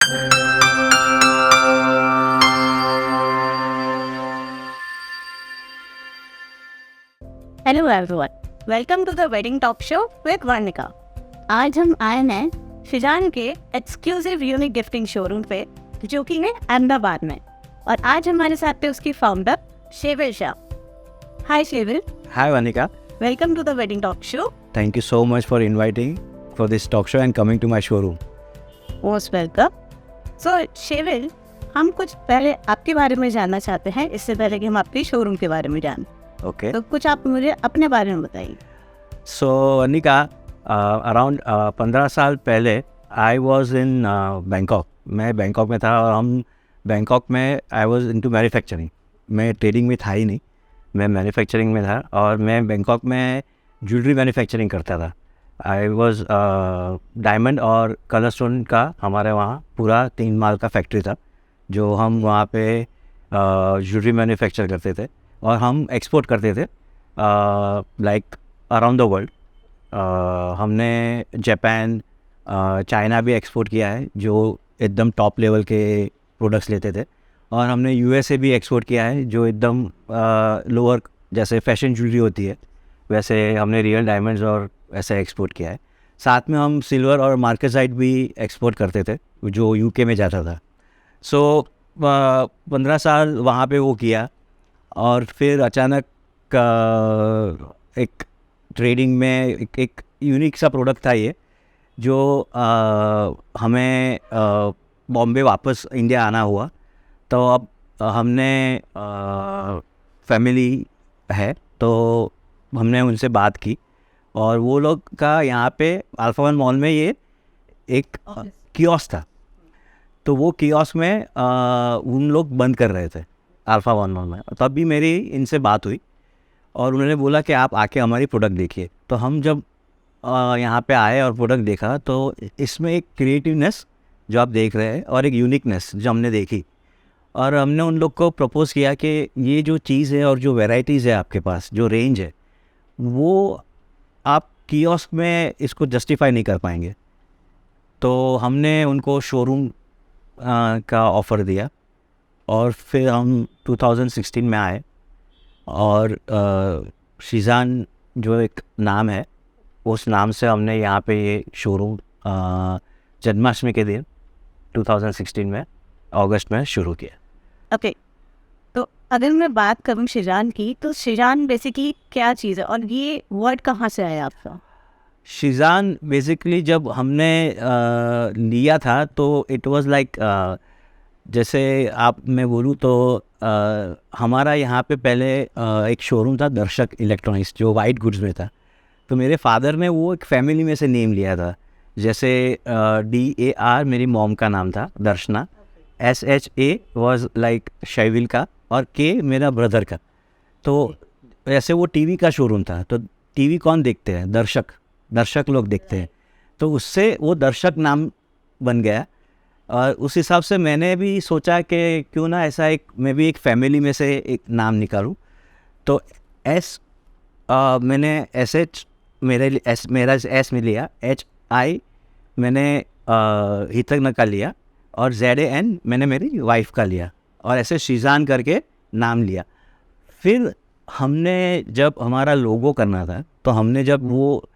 Hello everyone, welcome to the wedding talk show with Varnika. आज हम आए हैं शिजान के एक्सक्लूसिव यूनिक गिफ्टिंग शोरूम पे, जो कि है अहमदाबाद में। और आज हमारे साथ थे उसकी founder Shevil Shah. Hi Shevil. Hi Vanika, welcome to the wedding talk show. thank you so much for inviting for this talk show and coming to my showroom. Most welcome. So Shevil, हम कुछ पहले आपके बारे में जानना चाहते हैं, इससे पहले कि हम आपके शोरूम के बारे में जानें। Okay. तो कुछ आप मुझे अपने बारे में बताइए। So Vanika, around 15 साल पहले I was in Bangkok. मैं बैंकॉक में था और हम बैंकॉक में I was into manufacturing. मैं ट्रेडिंग में था ही नहीं, मैं मैन्युफैक्चरिंग में था और मैं बैंकॉक में ज्वेलरी मैन्युफैक्चरिंग करता था। आई वॉज डायमंड और कलर स्टोन का हमारे वहाँ पूरा 3 माल का फैक्ट्री था, जो हम वहाँ पे ज्वेलरी मैन्युफैक्चर करते थे और हम एक्सपोर्ट करते थे लाइक अराउंड द वर्ल्ड। हमने जापान, चाइना भी एक्सपोर्ट किया है, जो एकदम टॉप लेवल के प्रोडक्ट्स लेते थे, और हमने यूएसए भी एक्सपोर्ट किया है, जो एकदम लोअर, जैसे फैशन ज्वेलरी होती है वैसे हमने रियल डायमंड्स और ऐसे एक्सपोर्ट किया है। साथ में हम सिल्वर और मार्केसाइट भी एक्सपोर्ट करते थे, जो यूके में जाता था। सो 15 साल वहाँ पे वो किया और फिर अचानक एक ट्रेडिंग में एक यूनिक सा प्रोडक्ट था ये, जो हमें बॉम्बे वापस इंडिया आना हुआ। तो अब हमने फैमिली है, तो हमने उनसे बात की और वो लोग का यहाँ पे अल्फा वन मॉल में ये एक कियोस्क था। तो वो कियोस्क में उन लोग बंद कर रहे थे अल्फा वन मॉल में। तब भी मेरी इनसे बात हुई और उन्होंने बोला कि आप आके हमारी प्रोडक्ट देखिए। तो हम जब यहाँ पे आए और प्रोडक्ट देखा, तो इसमें एक क्रिएटिवनेस जो आप देख रहे हैं और एक यूनिकनेस जो हमने देखी, और हमने उन लोग को प्रपोज़ किया कि ये जो चीज़ है और जो वैरायटीज़ है आपके पास, जो रेंज है, वो आप कियोस्क में इसको जस्टिफाई नहीं कर पाएंगे। तो हमने उनको शोरूम का ऑफ़र दिया और फिर हम 2016 में आए और शिजान जो एक नाम है, उस नाम से हमने यहाँ पे ये शोरूम जन्माष्टमी के दिन 2016 में अगस्त में शुरू किया। ओके, तो अगर मैं बात करूं शिजान की, तो शिजान बेसिकली क्या चीज़ है और ये वर्ड कहाँ से आया आपका? शिजान बेसिकली जब हमने लिया था तो इट वाज लाइक, जैसे आप मैं बोलूँ तो हमारा यहाँ पे पहले एक शोरूम था दर्शक इलेक्ट्रॉनिक्स, जो वाइट गुड्स में था। तो मेरे फादर ने वो एक फैमिली में से नेम लिया था, जैसे DAR मेरी मॉम का नाम था, दर्शना, SHA वाज लाइक शैविल का, और K मेरा ब्रदर का। तो ऐसे वो टीवी का शोरूम था, तो टीवी कौन देखते हैं? दर्शक लोग देखते हैं, तो उससे वो दर्शक नाम बन गया। और उस हिसाब से मैंने भी सोचा कि क्यों ना ऐसा एक, मैं भी एक फैमिली में से एक नाम निकालूं। तो मैंने SH मेरा S में लिया, HI मैंने हितक का लिया, और ZAN मैंने मेरी वाइफ का लिया, और ऐसे शिजान करके नाम लिया। फिर हमने जब हमारा लोगो करना था, तो हमने जब वो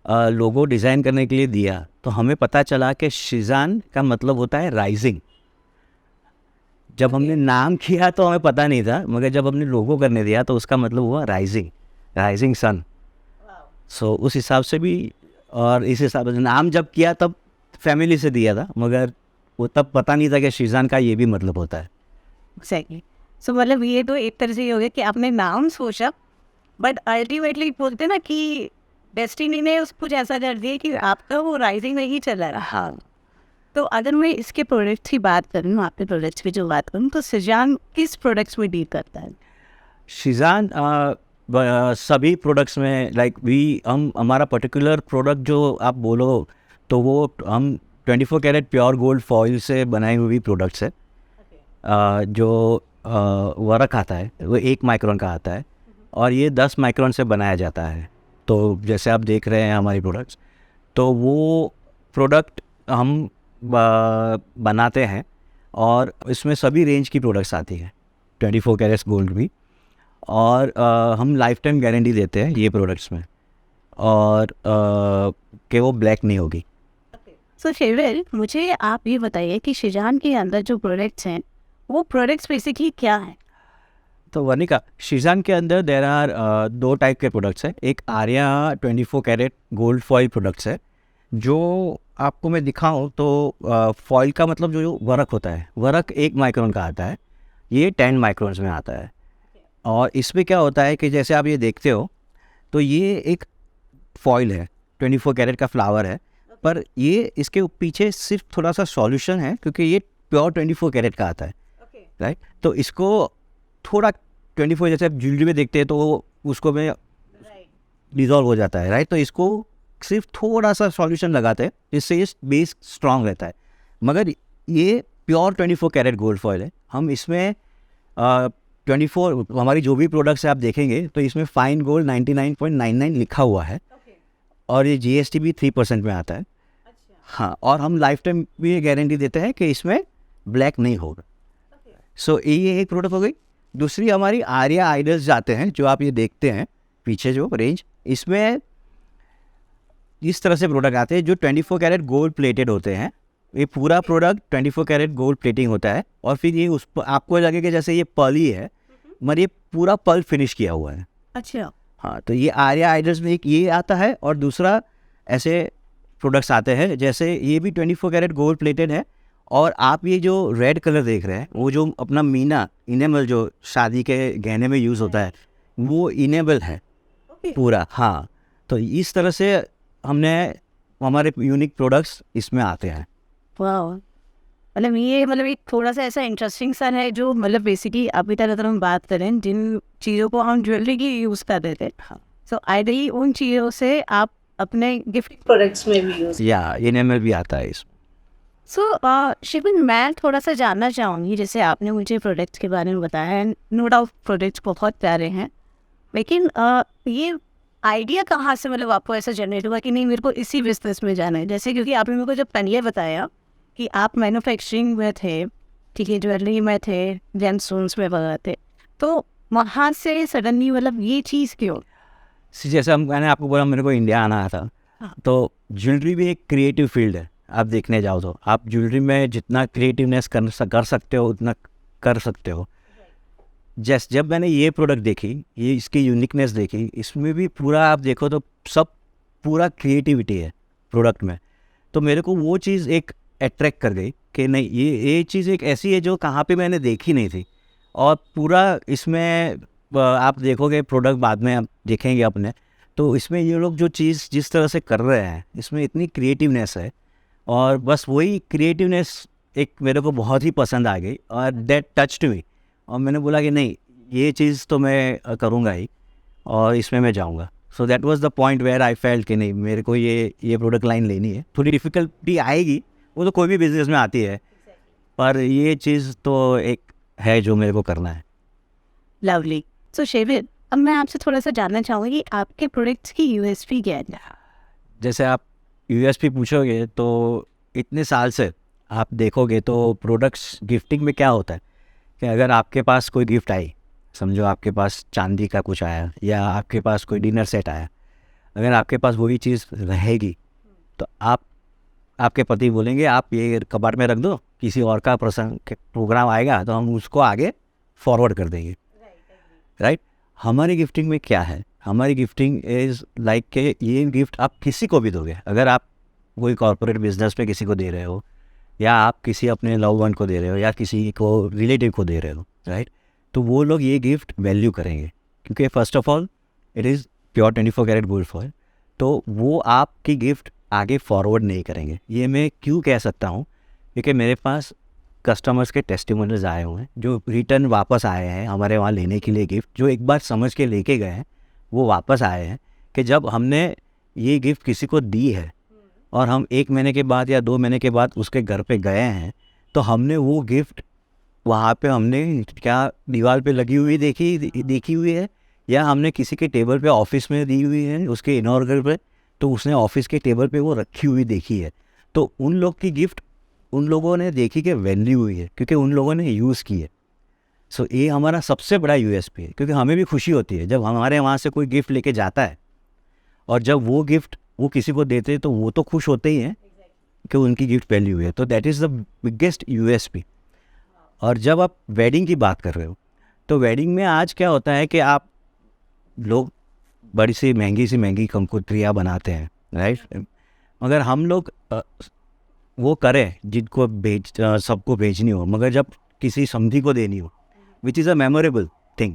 लोगो डिज़ाइन करने के लिए दिया, तो हमें पता चला कि शिजान का मतलब होता है राइजिंग। जब हमने नाम किया तो हमें पता नहीं था, मगर जब हमने लोगो करने दिया तो उसका मतलब हुआ राइजिंग सन। सो उस हिसाब से भी, और इस हिसाब से नाम जब किया तब फैमिली से दिया था, मगर वो तब पता नहीं था कि शिजान का ये भी मतलब होता है। एक्जैक्टली। सो मतलब ये तो एक तरह से ये हो गया कि आपने नाम सोचा, बट अल्टीमेटली बोलते ना कि डेस्टिनी ने उस कुछ ऐसा कर दिया कि आपका वो राइजिंग में ही चला रहा। हाँ, तो अगर मैं इसके प्रोडक्ट्स की बात करूँ, आपके प्रोडक्ट्स की जो बात करूँ, तो शिजान किस प्रोडक्ट्स में डील करता है? शिजान सभी प्रोडक्ट्स में, लाइक हम हमारा पर्टिकुलर प्रोडक्ट जो आप बोलो, तो वो हम 24 कैरेट प्योर गोल्ड फॉइल से बनाई हुई प्रोडक्ट्स है। जो वर्क आता है वो 1 माइक्रोन का आता है, और ये 10 माइक्रोन से बनाया जाता है। तो जैसे आप देख रहे हैं हमारी प्रोडक्ट्स, तो वो प्रोडक्ट हम बनाते हैं और इसमें सभी रेंज की प्रोडक्ट्स आती है, 24 कैरेट्स गोल्ड भी, और हम लाइफ टाइम गारंटी देते हैं ये प्रोडक्ट्स में, और कि वो ब्लैक नहीं होगी। सो शेरविल, मुझे आप ये बताइए कि शिजान के अंदर जो प्रोडक्ट्स हैं वो प्रोडक्ट्स बेसिकली क्या हैं? तो वर्णिका, शीज़ान के अंदर देर आर 2 टाइप के प्रोडक्ट्स हैं। एक Arya 24 carat gold foil products है, जो आपको मैं दिखाऊं तो फॉइल का मतलब जो वर्क होता है, वर्क 1 माइक्रोन का आता है, ये 10 माइक्रोन्स में आता है। और इसमें क्या होता है कि जैसे आप ये देखते हो तो ये एक फॉइल है, 24 कैरेट का फ्लावर है, पर ये इसके पीछे सिर्फ थोड़ा सा सॉल्यूशन है क्योंकि ये प्योर 24 कैरेट का आता है, राइट। तो इसको थोड़ा 24 जैसे आप ज्वेलरी में देखते हैं तो वो उसको में डिजॉल्व हो जाता है, राइट। तो इसको सिर्फ थोड़ा सा सॉल्यूशन लगाते हैं जिससे ये बेस स्ट्रांग रहता है। मगर ये प्योर 24 कैरेट गोल्ड फॉइल है। हम इसमें 24 हमारी जो भी प्रोडक्ट्स है आप देखेंगे तो इसमें फाइन गोल्ड 99.99 लिखा हुआ है, और ये GST भी 3% में आता है। हाँ, और हम लाइफ टाइम भी गारंटी देते हैं कि इसमें ब्लैक नहीं होगा। सो ये एक प्रोडक्ट हो गई। दूसरी हमारी आर्या आइडल्स जाते हैं, जो आप ये देखते हैं पीछे जो रेंज, इसमें इस तरह से प्रोडक्ट आते हैं जो 24 कैरेट गोल्ड प्लेटेड होते हैं। ये पूरा प्रोडक्ट 24 कैरेट गोल्ड प्लेटिंग होता है, और फिर ये उस पर आपको लगेगा जैसे ये पर्ल ही है, मगर ये पूरा पर्ल फिनिश किया हुआ है। अच्छा। हाँ, तो ये आर्या आइडल्स में एक ये आता है, और दूसरा ऐसे प्रोडक्ट्स आते हैं जैसे ये भी 24 कैरेट गोल्ड प्लेटेड है। और आप ये जो रेड कलर देख रहे हैं, वो जो अपना मीना इनेबल जो शादी के गहने में यूज़ होता है, वो इनेबल है पूरा। हाँ, तो इस तरह से हमने हमारे यूनिक प्रोडक्ट्स इसमें आते हैं। वाह, मतलब ये मतलब एक थोड़ा सा ऐसा इंटरेस्टिंग सा है जो मतलब बेसिकली अभी तक अगर हम बात करें जिन चीज़ों को हम ज्वेलरी की यूज़ कर रहे थे, सो आइडियली उन चीज़ों से आप अपने गिफ्ट प्रोडक्ट्स में भी यूज़। या इनेबल भी आता है इसमें। सो शिवन, मैं थोड़ा सा जानना चाहूँगी, जैसे आपने मुझे प्रोडक्ट्स के बारे में बताया है, नो डाउट प्रोडक्ट्स बहुत प्यारे हैं, लेकिन ये आइडिया कहाँ से मतलब आपको ऐसा जनरेट हुआ कि नहीं मेरे को इसी बिजनेस में जाना है? जैसे क्योंकि आपने मेरे को जब पहले बताया कि आप मैन्युफैक्चरिंग में थे, ठीक है, ज्वेलरी में थे, जेमस्टोन्स में वगैरह थे, तो वहाँ से सडनली मतलब ये चीज़ क्यों? जैसे मैंने आपको बोला मेरे को इंडिया आना था, तो ज्वेलरी भी एक क्रिएटिव फील्ड है। आप देखने जाओ तो आप ज्वेलरी में जितना क्रिएटिवनेस कर सकते हो उतना कर सकते हो। जब मैंने ये प्रोडक्ट देखी, ये इसकी यूनिकनेस देखी, इसमें भी पूरा आप देखो तो सब पूरा क्रिएटिविटी है प्रोडक्ट में, तो मेरे को वो चीज़ एक अट्रैक्ट कर गई कि नहीं, ये चीज़ एक ऐसी है जो कहाँ पे मैंने देखी नहीं थी। और पूरा इसमें आप देखोगे प्रोडक्ट बाद में आप देखेंगे अपने, तो इसमें ये लोग जो चीज़ जिस तरह से कर रहे हैं, इसमें इतनी क्रिएटिवनेस है, और बस वही क्रिएटिवनेस एक मेरे को बहुत ही पसंद आ गई, और दैट टच्ड मी, और मैंने बोला कि नहीं, ये चीज़ तो मैं करूँगा ही, और इसमें मैं जाऊँगा। So that was the point where I felt कि नहीं, मेरे को ये प्रोडक्ट लाइन लेनी है। थोड़ी डिफ़िकल्टी आएगी, वो तो कोई भी बिजनेस में आती है, पर ये चीज़ तो एक है जो मेरे को करना है। लवली। सो शेविन, अब मैं आपसे थोड़ा सा जानना चाहूँगी कि आपके प्रोडक्ट्स की USP क्या है? जैसे आप USP पूछोगे तो इतने साल से आप देखोगे तो प्रोडक्ट्स गिफ्टिंग में क्या होता है कि अगर आपके पास कोई गिफ्ट आई, समझो आपके पास चांदी का कुछ आया या आपके पास कोई डिनर सेट आया, अगर आपके पास वही चीज़ रहेगी तो आपके पति बोलेंगे आप ये कबाड़ में रख दो, किसी और का प्रसंग प्रोग्राम आएगा तो हम उसको आगे फॉरवर्ड कर देंगे, राइट। हमारी गिफ्टिंग में क्या है, हमारी गिफ्टिंग इज़ लाइक के ये गिफ्ट आप किसी को भी दोगे। अगर आप कोई कॉर्पोरेट बिजनेस पे किसी को दे रहे हो, या आप किसी अपने लव वन को दे रहे हो, या किसी को रिलेटिव को दे रहे हो, राइट, तो वो लोग ये गिफ्ट वैल्यू करेंगे, क्योंकि first of all it is pure 24 carat gold foil, तो वो आपकी गिफ्ट आगे फॉरवर्ड नहीं करेंगे। ये मैं क्यों कह सकता हूँ, क्योंकि मेरे पास कस्टमर्स के टेस्टिमोनियल्स आए हुए हैं जो रिटर्न वापस आए हैं हमारे वहाँ लेने के लिए गिफ्ट, जो एक बार समझ के लेके गए हैं वो वापस आए हैं कि जब हमने ये गिफ्ट किसी को दी है और हम 1 महीने के बाद या 2 महीने के बाद उसके घर पे गए हैं, तो हमने वो गिफ्ट वहाँ पे हमने क्या दीवार पे लगी हुई देखी हुई है, या हमने किसी के टेबल पे ऑफिस में दी हुई है उसके इनॉर्गल पे, तो उसने ऑफिस के टेबल पे वो रखी हुई देखी है। तो उन लोग की गिफ्ट उन लोगों ने देखी कि वैल्यू हुई है, क्योंकि उन लोगों ने यूज़ की है। सो ये हमारा सबसे बड़ा यूएसपी है, क्योंकि हमें भी खुशी होती है जब हमारे वहाँ से कोई गिफ्ट लेके जाता है, और जब वो गिफ्ट वो किसी को देते हैं तो वो तो खुश होते ही हैं कि उनकी गिफ्ट वैल्यू है। तो that is the biggest USP. और जब आप वेडिंग की बात कर रहे हो, तो वेडिंग में आज क्या होता है कि आप लोग बड़ी सी महंगी कंकोत्रियाँ बनाते हैं, राइट। मगर हम लोग वो करें जिनको सबको भेजनी हो, मगर जब किसी समधी को देनी हो, which is a memorable thing,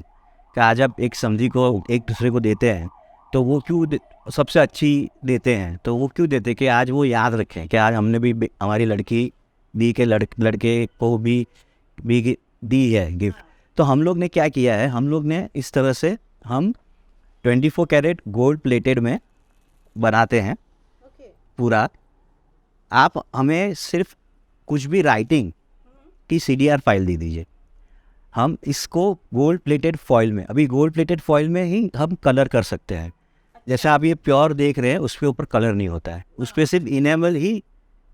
कि आज आप एक समधी को एक दूसरे को देते हैं, तो वो क्यों सबसे अच्छी देते हैं, तो वो क्यों देते हैं कि आज वो याद रखें कि आज हमने भी हमारी लड़की दी के लड़के को भी दी है गिफ्ट। तो हम लोग ने क्या किया है, हम लोग ने इस तरह से हम 24 कैरेट गोल्ड प्लेटेड में बनाते हैं पूरा। आप हमें सिर्फ कुछ भी राइटिंग की CDR फाइल दे दीजिए, हम इसको गोल्ड प्लेटेड फॉइल में, अभी गोल्ड प्लेटेड फॉइल में ही हम कलर कर सकते हैं। जैसे आप ये प्योर देख रहे हैं, उस पर ऊपर कलर नहीं होता है, उस पर सिर्फ इनेबल ही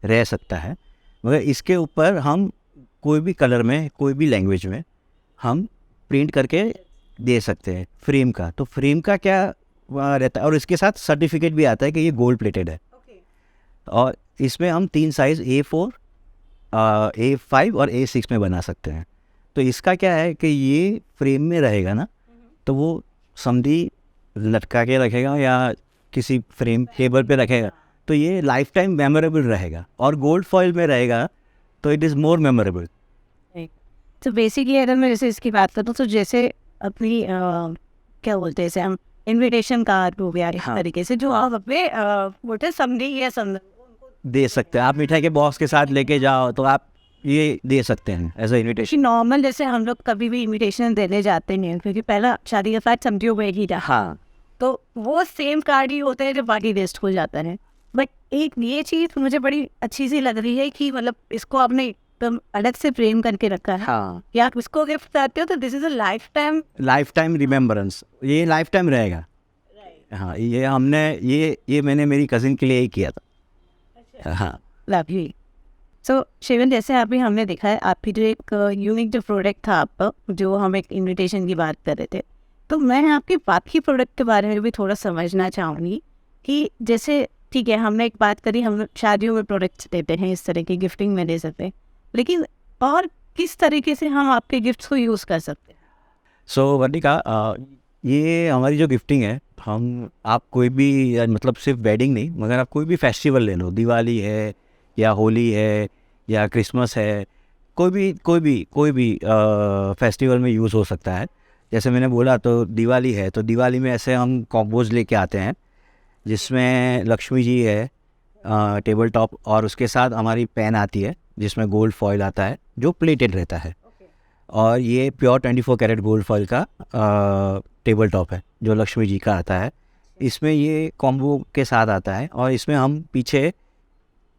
रह सकता है, मगर इसके ऊपर हम कोई भी कलर में, कोई भी लैंग्वेज में हम प्रिंट करके दे सकते हैं फ्रेम का। तो फ्रेम का क्या रहता है, और इसके साथ सर्टिफिकेट भी आता है कि ये गोल्ड प्लेटेड है। और इसमें हम 3 साइज़ A4, A5 और A6 में बना सकते हैं। तो इसका क्या है कि ये फ्रेम में रहेगा ना, तो वो समधी लटका के रखेगा या किसी फ्रेम टेबल पे रखेगा, तो ये लाइफ टाइम मेमोरेबल रहेगा। और गोल्ड फॉइल में रहेगा तो इट इज़ मोर मेमोरेबल। तो बेसिकली अगर मैं जैसे इसकी बात करूँ, तो जैसे अपनी क्या बोलते हैं इसे हम, इनविटेशन कार्ड हो गया, इस तरीके से जो आप अपने बोलते समझी या समझ दे सकते हैं। आप मिठाई के बॉक्स के साथ लेके जाओ तो आप ये दे सकते हैं एज अ इनविटेशन। नॉर्मल जैसे हम लोग कभी भी इनविटेशन देने जाते नहीं हैं, क्योंकि पहला शादी का कार्ड समझियो में ही था। हाँ, तो वो सेम कार्ड ही होते हैं जो बाकी वेस्ट हो जाता है। बट एक ये चीज़ मुझे बड़ी अच्छी सी लग रही है कि मतलब इसको आपने एकदम अलग से फ्रेम करके रखा है। हाँ, या आप इसको गिफ्ट करते हो तो this is a life time remembrance, ये लाइफ टाइम रहेगा। हाँ, ये हमने ये मैंने मेरी कज़िन के लिए ही किया था। हाँ, लवली। सो शिवन, जैसे अभी हमने देखा है आपकी जो एक यूनिक जो प्रोडक्ट था आपका, जो हम एक इनविटेशन की बात कर रहे थे, तो मैं आपके बाकी प्रोडक्ट के बारे में भी थोड़ा समझना चाहूँगी कि जैसे ठीक है हमने एक बात करी, हम शादियों में प्रोडक्ट्स देते हैं, इस तरह की गिफ्टिंग में दे सकते हैं, लेकिन और किस तरीके से हम आपके गिफ्ट्स को यूज़ कर सकते हैं? सो वर्णिका, ये हमारी जो गिफ्टिंग है, हम आप कोई भी मतलब सिर्फ वेडिंग नहीं, मगर आप कोई भी फेस्टिवल ले लो, दिवाली है या होली है या क्रिसमस है, कोई भी फेस्टिवल में यूज़ हो सकता है। जैसे मैंने बोला, तो दिवाली है, तो दिवाली में ऐसे हम कॉम्बोज लेके आते हैं जिसमें लक्ष्मी जी है टेबल टॉप, और उसके साथ हमारी पेन आती है जिसमें गोल्ड फॉइल आता है जो प्लेटेड रहता है। और ये प्योर 24 कैरेट गोल्ड फॉइल का टेबल टॉप है जो लक्ष्मी जी का आता है। इसमें ये कॉम्बो के साथ आता है, और इसमें हम पीछे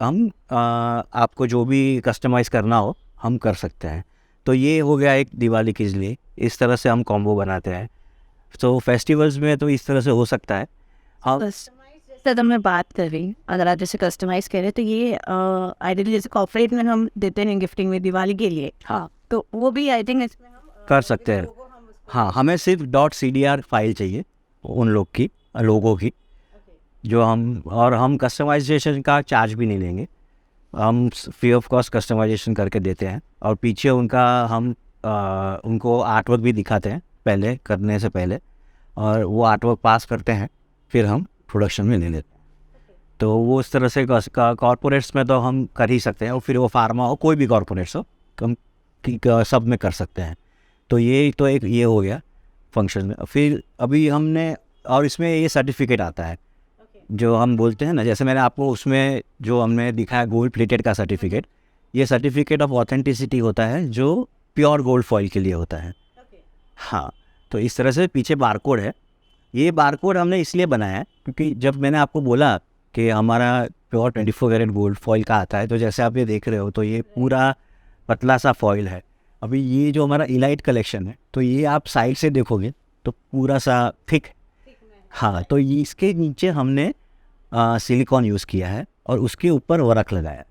हम आपको जो भी कस्टमाइज़ करना हो हम कर सकते हैं। तो ये हो गया एक दिवाली के लिए, इस तरह से हम कॉम्बो बनाते हैं। तो फेस्टिवल्स में तो इस तरह से हो सकता है। हाँ, जैसे मैं बात कर रही, अगर आप जैसे कस्टमाइज़ करें तो ये आइडियली जैसे कॉर्पोरेट में हम देते हैं गिफ्टिंग में दिवाली के लिए, हाँ, तो वो भी आई थिंक इसमें हम कर सकते हैं। हाँ, हमें सिर्फ .cdr फाइल चाहिए उन लोगों की जो हम कस्टमाइजेशन का चार्ज भी नहीं लेंगे, हम फ्री ऑफ कॉस्ट कस्टमाइजेशन करके देते हैं। और पीछे उनका हम उनको आर्टवर्क भी दिखाते हैं पहले करने से पहले, और वो आर्टवर्क पास करते हैं, फिर हम प्रोडक्शन में ले लेते हैं। तो वो इस तरह से कॉर्पोरेट्स में तो हम कर ही सकते हैं, और फिर वो फार्मा हो, कोई भी कॉर्पोरेट्स हो, हम सब में कर सकते हैं। तो ये तो एक ये हो गया फंक्शन में। फिर अभी हमने, और इसमें ये सर्टिफिकेट आता है जो हम बोलते हैं ना, जैसे मैंने आपको उसमें जो हमने दिखाया गोल्ड प्लेटेड का सर्टिफिकेट, ये सर्टिफिकेट ऑफ ऑथेंटिसिटी होता है जो प्योर गोल्ड फॉइल के लिए होता है। हाँ, तो इस तरह से पीछे बारकोड है। ये बारकोड हमने इसलिए बनाया है क्योंकि जब मैंने आपको बोला कि हमारा प्योर 24 कैरेट गोल्ड फॉइल का आता है, तो जैसे आप ये देख रहे हो, तो ये पूरा पतला सा फॉइल है। अभी ये जो हमारा इलाइट कलेक्शन है, तो ये आप साइड से देखोगे तो पूरा सा थिक। हाँ, तो ये इसके नीचे हमने सिलिकॉन यूज़ किया है और उसके ऊपर वर्क लगाया है।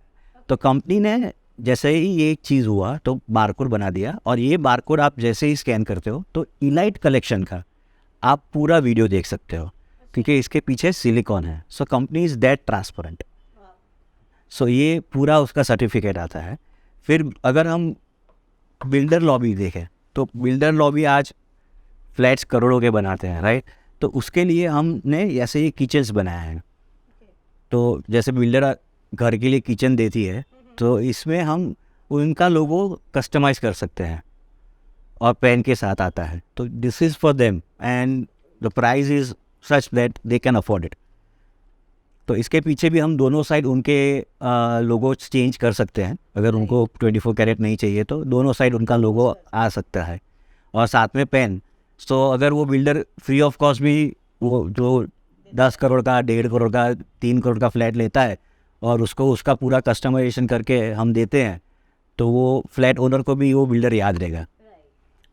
तो कंपनी ने जैसे ही ये एक चीज़ हुआ तो बारकोड बना दिया, और ये बारकोड आप जैसे ही स्कैन करते हो तो इलाइट कलेक्शन का आप पूरा वीडियो देख सकते हो, क्योंकि इसके पीछे सिलिकॉन है. So company is that transparent. So ये पूरा उसका सर्टिफिकेट आता है. फिर अगर हम बिल्डर लॉबी देखें तो बिल्डर लॉबी आज फ्लैट्स करोड़ों के बनाते हैं, राइट. तो उसके लिए हमने ऐसे ही किचन्स बनाए हैं. तो जैसे बिल्डर घर के लिए किचन देती है तो इसमें हम उनका लोगो कस्टमाइज़ कर सकते हैं और पेन के साथ आता है. तो this is for them and the price is such that they can afford it. तो इसके पीछे भी हम दोनों साइड उनके लोगो चेंज कर सकते हैं. अगर उनको 24 कैरेट नहीं चाहिए तो दोनों साइड उनका लोगो आ सकता है, और साथ में पेन. तो अगर वो बिल्डर फ्री ऑफ कॉस्ट भी वो जो 10 करोड़ का, 1.5 करोड़ का, 3 करोड़ का फ्लैट लेता है और उसको उसका पूरा कस्टमाइजेशन करके हम देते हैं, तो वो फ्लैट ओनर को भी वो बिल्डर याद रहेगा.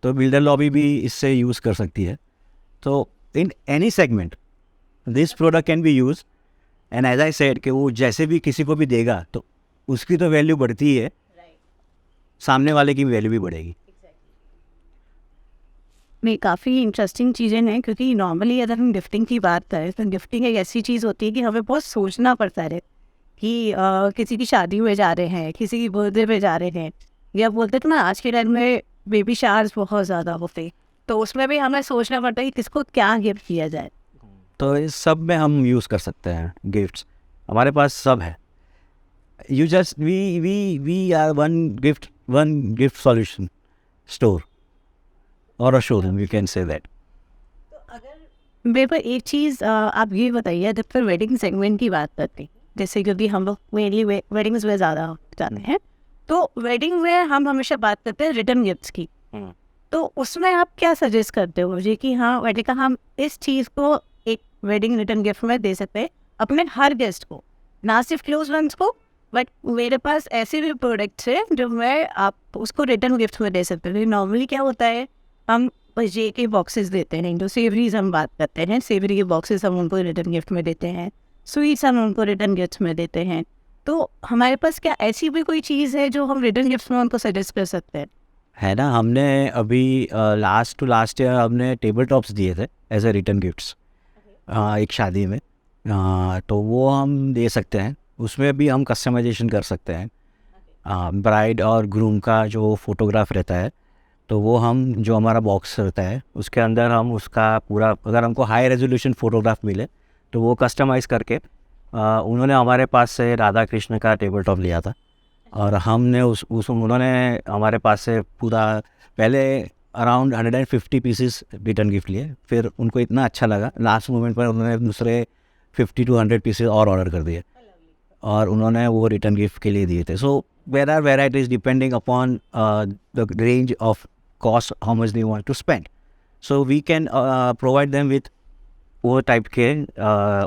तो बिल्डर लॉबी भी इससे यूज़ कर सकती है. तो in any segment this product can be use. And as I said कि वो जैसे भी किसी को भी देगा तो उसकी तो वैल्यू बढ़ती है, सामने वाले की वैल्यू भी बढ़ेगी. नहीं, काफ़ी इंटरेस्टिंग चीज़ें हैं, क्योंकि नॉर्मली अगर हम गिफ्टिंग की बात करें तो गिफ्टिंग एक ऐसी चीज़ होती है कि हमें बहुत सोचना पड़ता है कि किसी की शादी में जा रहे हैं, किसी की बर्थडे पे जा रहे हैं, या बोलते थे ना आज के टाइम में बेबी शावर्स बहुत ज़्यादा होते, तो उसमें भी हमें सोचना पड़ता है कि किसको क्या गिफ्ट किया जाए. तो इस सब में हम यूज़ कर सकते हैं गिफ्ट्स. हमारे पास सब है. You just we are one gift solution store और a showroom, you can say that. मेरे को एक चीज़ आप ये बताइए, जब फिर वेडिंग सेगमेंट की बात करते हैं, जैसे क्योंकि हम लोग मेनली वेडिंग्स में ज़्यादा जाते हैं, तो वेडिंग में हम हमेशा बात करते हैं रिटर्न गिफ्ट्स की. तो उसमें आप क्या सजेस्ट करते हो मुझे कि हाँ वेडिंग का हम इस चीज़ को एक वेडिंग रिटर्न गिफ्ट में दे सकते हैं अपने हर गेस्ट को, ना सिर्फ क्लोज वंस को, बट मेरे पास ऐसे भी प्रोडक्ट्स हैं जो मैं आप उसको रिटर्न गिफ्ट में दे सकते हैं. नॉर्मली क्या होता है, हम ये के बॉक्सेस देते हैं, जो सेवरीज हम बात करते हैं, सेवरी के बॉक्सेस हम उनको रिटर्न गिफ्ट में देते हैं, स्वीट्स हम उनको रिटर्न गिफ्ट में देते हैं. तो हमारे पास क्या ऐसी भी कोई चीज़ है जो हम रिटर्न गिफ्ट में उनको सजेस्ट कर सकते हैं? है ना. हमने अभी लास्ट ईयर हमने टेबल टॉप्स दिए थे एज ए रिटर्न गिफ्ट्स एक शादी में. तो वो हम दे सकते हैं. उसमें भी हम कस्टमाइजेशन कर सकते हैं. ब्राइड और ग्रूम का जो फोटोग्राफ रहता है, तो वो हम जो हमारा बॉक्स रहता है उसके अंदर हम उसका पूरा, अगर हमको हाई रेजोल्यूशन फ़ोटोग्राफ मिले तो वो कस्टमाइज़ करके उन्होंने हमारे पास से राधा कृष्ण का टेबल टॉप लिया था, और हमने उन्होंने हमारे पास से पूरा पहले अराउंड 150 पीसेस रिटर्न गिफ्ट लिए. फिर उनको इतना अच्छा लगा, लास्ट मोमेंट पर उन्होंने दूसरे 50 to 100 पीसेस और ऑर्डर कर दिए और उन्होंने वो रिटर्न गिफ्ट के लिए दिए थे. So there are varieties depending upon the range of cost, how much they want to spend. So we can provide them with वो टाइप के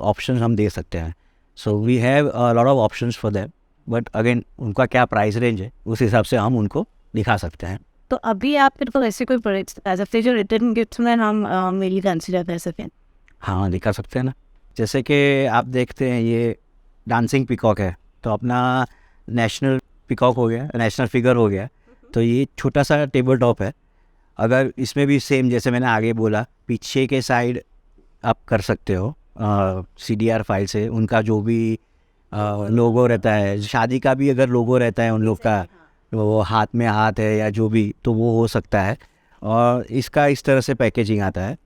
ऑप्शंस हम दे सकते हैं. So we have a lot of options for them, but again उनका क्या price range है उस हिसाब से हम उनको दिखा सकते हैं. तो अभी आप मेरे को ऐसे कोई प्रोडक्ट्स बता सकते हैं जो रिटर्न गिफ्ट में हम मेरी कंसिडर कर सकें? हाँ, दिखा सकते हैं ना. जैसे कि आप देखते हैं ये डांसिंग पिकॉक है, तो अपना नेशनल पिकॉक हो गया, नेशनल फिगर हो गया. तो ये छोटा सा टेबल टॉप है. अगर इसमें भी सेम जैसे मैंने आगे बोला, पीछे के साइड आप कर सकते हो CDR फाइल से उनका जो भी लोगो रहता है, शादी का भी अगर लोगो रहता है उन लोग का, वो हाथ में हाथ है या जो भी, तो वो हो सकता है. और इसका इस तरह से पैकेजिंग आता है,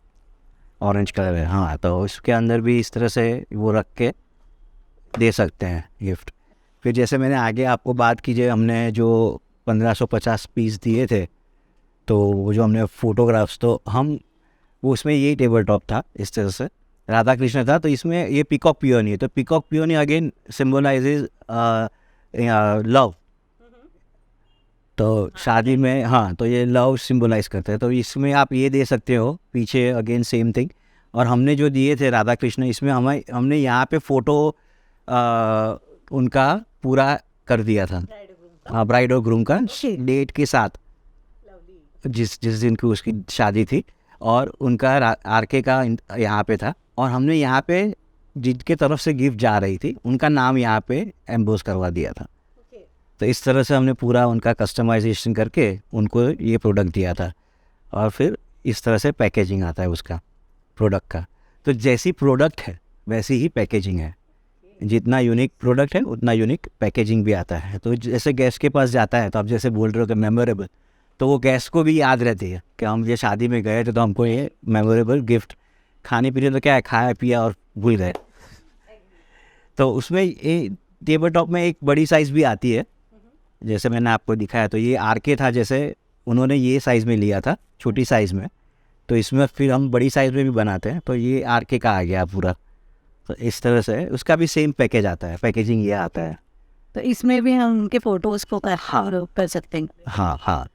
ऑरेंज कलर है. हाँ, तो इसके अंदर भी इस तरह से वो रख के दे सकते हैं गिफ्ट. फिर जैसे मैंने आगे आपको बात कीजिए, हमने जो 1550 पीस दिए थे, तो वो जो हमने फ़ोटोग्राफ्स, तो हम वो उसमें यही टेबल टॉप था, इस तरह से राधा कृष्ण था. तो इसमें ये पिकॉक पियोनी है, तो peacock peony again symbolises love. तो शादी में हाँ, तो ये लव सिम्बलाइज करते हैं. तो इसमें आप ये दे सकते हो. पीछे अगेन सेम थिंग. और हमने जो दिए थे राधा कृष्ण, इसमें हमने यहाँ पे फ़ोटो उनका पूरा कर दिया था, हाँ, ब्राइड और ग्रूम का डेट के साथ, जिस दिन की उसकी शादी थी, और उनका आरके का यहाँ पे था. और हमने यहाँ पे जिनके तरफ से गिफ्ट जा रही थी उनका नाम यहाँ पे एम्बोस करवा दिया था. तो इस तरह से हमने पूरा उनका कस्टमाइजेशन करके उनको ये प्रोडक्ट दिया था। और फिर इस तरह से पैकेजिंग आता है उसका प्रोडक्ट का। तो जैसी प्रोडक्ट है वैसी ही पैकेजिंग है, जितना यूनिक प्रोडक्ट है उतना यूनिक पैकेजिंग भी आता है। तो जैसे गेस्ट के पास जाता है तो आप जैसे बोल रहे हो कि मेमोरेबल, तो वो गेस्ट को भी याद रहती है कि हम ये शादी में गए थे तो हमको ये मेमोरेबल गिफ्ट, खाने पीने तो क्या है, खाया पिया और भूल गए। तो उसमें ये टेबल टॉप में एक बड़ी साइज़ भी आती है, जैसे मैंने आपको दिखाया। तो ये आरके था, जैसे उन्होंने ये साइज़ में लिया था, छोटी साइज़ में, तो इसमें फिर हम बड़ी साइज़ में भी बनाते हैं, तो ये आरके का आ गया पूरा। तो इस तरह से उसका भी सेम पैकेज आता है, पैकेजिंग ये आता है। तो इसमें भी हम उनके फोटोज़ को कर सकते हैं। हाँ हाँ,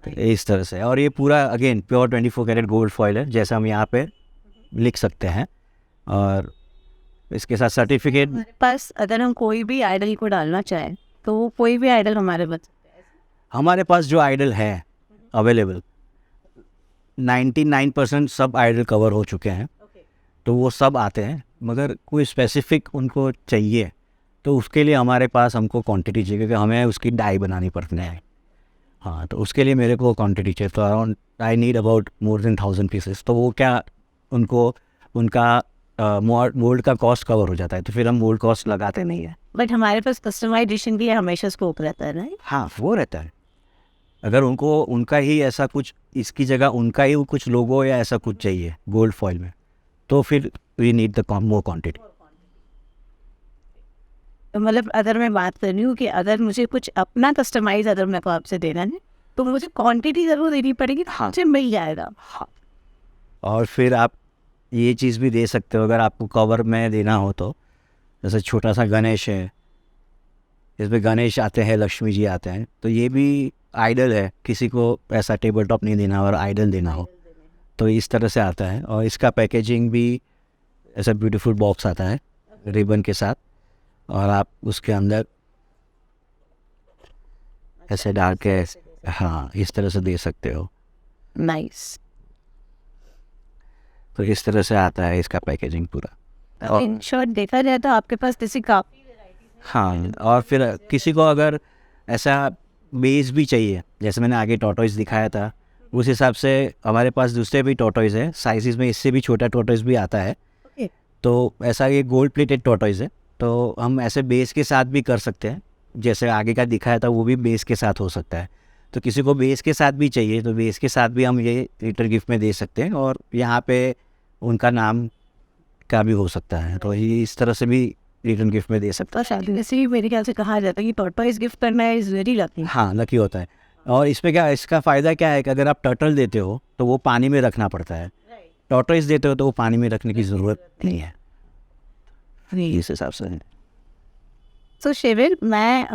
तो इस तरह से। और ये पूरा again pure 24 carat gold foil है, जैसा हम यहाँ पे लिख सकते हैं। और इसके साथ सर्टिफिकेट। हमारे पास अगर हम कोई भी आइडल को डालना चाहें तो कोई भी आइडल हमारे बन सकते हैं। हमारे पास जो आइडल है अवेलेबल 99% सब आइडल कवर हो चुके हैं, तो वो सब आते हैं। मगर कोई स्पेसिफिक उनको चाहिए तो उसके लिए हमारे पास हमको क्वांटिटी चाहिए, क्योंकि हमें उसकी डाई बनानी पड़ती है। हाँ, तो उसके लिए मेरे को क्वांटिटी चाहिए। तो around I need about more than 1000 pieces. तो वो क्या उनको उनका मोल्ड का कॉस्ट कवर हो जाता है, तो फिर हम मोल्ड कॉस्ट लगाते नहीं है। बट हमारे पास कस्टमाइजेशन भी हमेशा स्कोप रहता है, राइट? हाँ, वो रहता है। अगर उनको उनका ही ऐसा कुछ, इसकी जगह उनका ही कुछ लोगो या ऐसा कुछ चाहिए गोल्ड फॉइल में, तो फिर we need the more quantity. तो मतलब अगर मैं बात कर रही हूँ कि अगर मुझे कुछ अपना कस्टमाइज अगर मेरे को आपसे देना है तो मुझे क्वांटिटी ज़रूर देनी पड़ेगी। हाँ, मुझे मिल जाएगा। हाँ। और फिर आप ये चीज़ भी दे सकते हो, अगर आपको कवर में देना हो तो। जैसे छोटा सा गणेश है, इसमें गणेश आते हैं, लक्ष्मी जी आते हैं, तो ये भी आइडल है। किसी को ऐसा टेबल टॉप नहीं देना और आइडल देना हो तो इस तरह से आता है। और इसका पैकेजिंग भी ऐसा ब्यूटीफुल बॉक्स आता है रिबन के साथ, और आप उसके अंदर ऐसे डाल के, हाँ, इस तरह से दे सकते हो। नाइस। तो इस तरह से आता है इसका पैकेजिंग पूरा। और इन शॉर्ट देखा जाए तो आपके पास जैसे काफ़ी हाँ, और फिर किसी को अगर ऐसा बेस भी चाहिए, जैसे मैंने आगे टॉर्टोइज दिखाया था, उस हिसाब से हमारे पास दूसरे भी टॉर्टोइज है साइज़ में, इससे भी छोटा टॉर्टोइज भी आता है। तो ऐसा ये गोल्ड प्लेटेड टॉर्टोइज है, तो हम ऐसे बेस के साथ भी कर सकते हैं। जैसे आगे का दिखाया था वो भी बेस के साथ हो सकता है। तो किसी को बेस के साथ भी चाहिए तो बेस के साथ भी हम ये रिटर्न गिफ्ट में दे सकते हैं, और यहाँ पे उनका नाम का भी हो सकता है। तो ये इस तरह से भी रिटर्न गिफ्ट में दे सकते तो शादी वैसे ही मेरे ख्याल से कहा जाता है कि टॉर्टोइज गिफ्ट करना इज वेरी लकी। हैं। हाँ, लकी होता है। और इसमें क्या, इसका फ़ायदा क्या है कि अगर आप टर्टल देते हो तो वो पानी में रखना पड़ता है, टॉर्टोइज देते हो तो वो पानी में रखने की ज़रूरत नहीं है। इस हिसाब से है। सो शिविर, मैं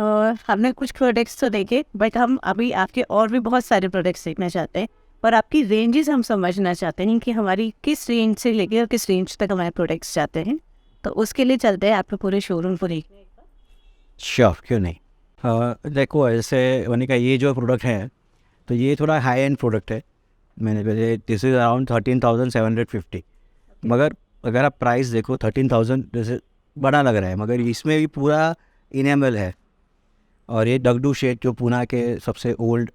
हमने कुछ प्रोडक्ट्स तो देखे, बट हम अभी आपके और भी बहुत सारे प्रोडक्ट्स देखना चाहते हैं, और आपकी रेंजेस हम समझना चाहते हैं कि हमारी किस रेंज से लेके और किस रेंज तक हमारे प्रोडक्ट्स जाते हैं। तो उसके लिए चलते हैं आपके पूरे शोरूम को देखने। श्योर, क्यों नहीं। देखो, ऐसे मैंने कहा ये जो प्रोडक्ट है तो ये थोड़ा हाई एंड प्रोडक्ट है। मैंने पहले दिस इज़ अराउंड 13,750। मगर अगर आप प्राइस देखो 13,000 जैसे बड़ा लग रहा है, मगर इसमें भी पूरा इनेमल है। और ये डगडू शेड जो पूना के सबसे ओल्ड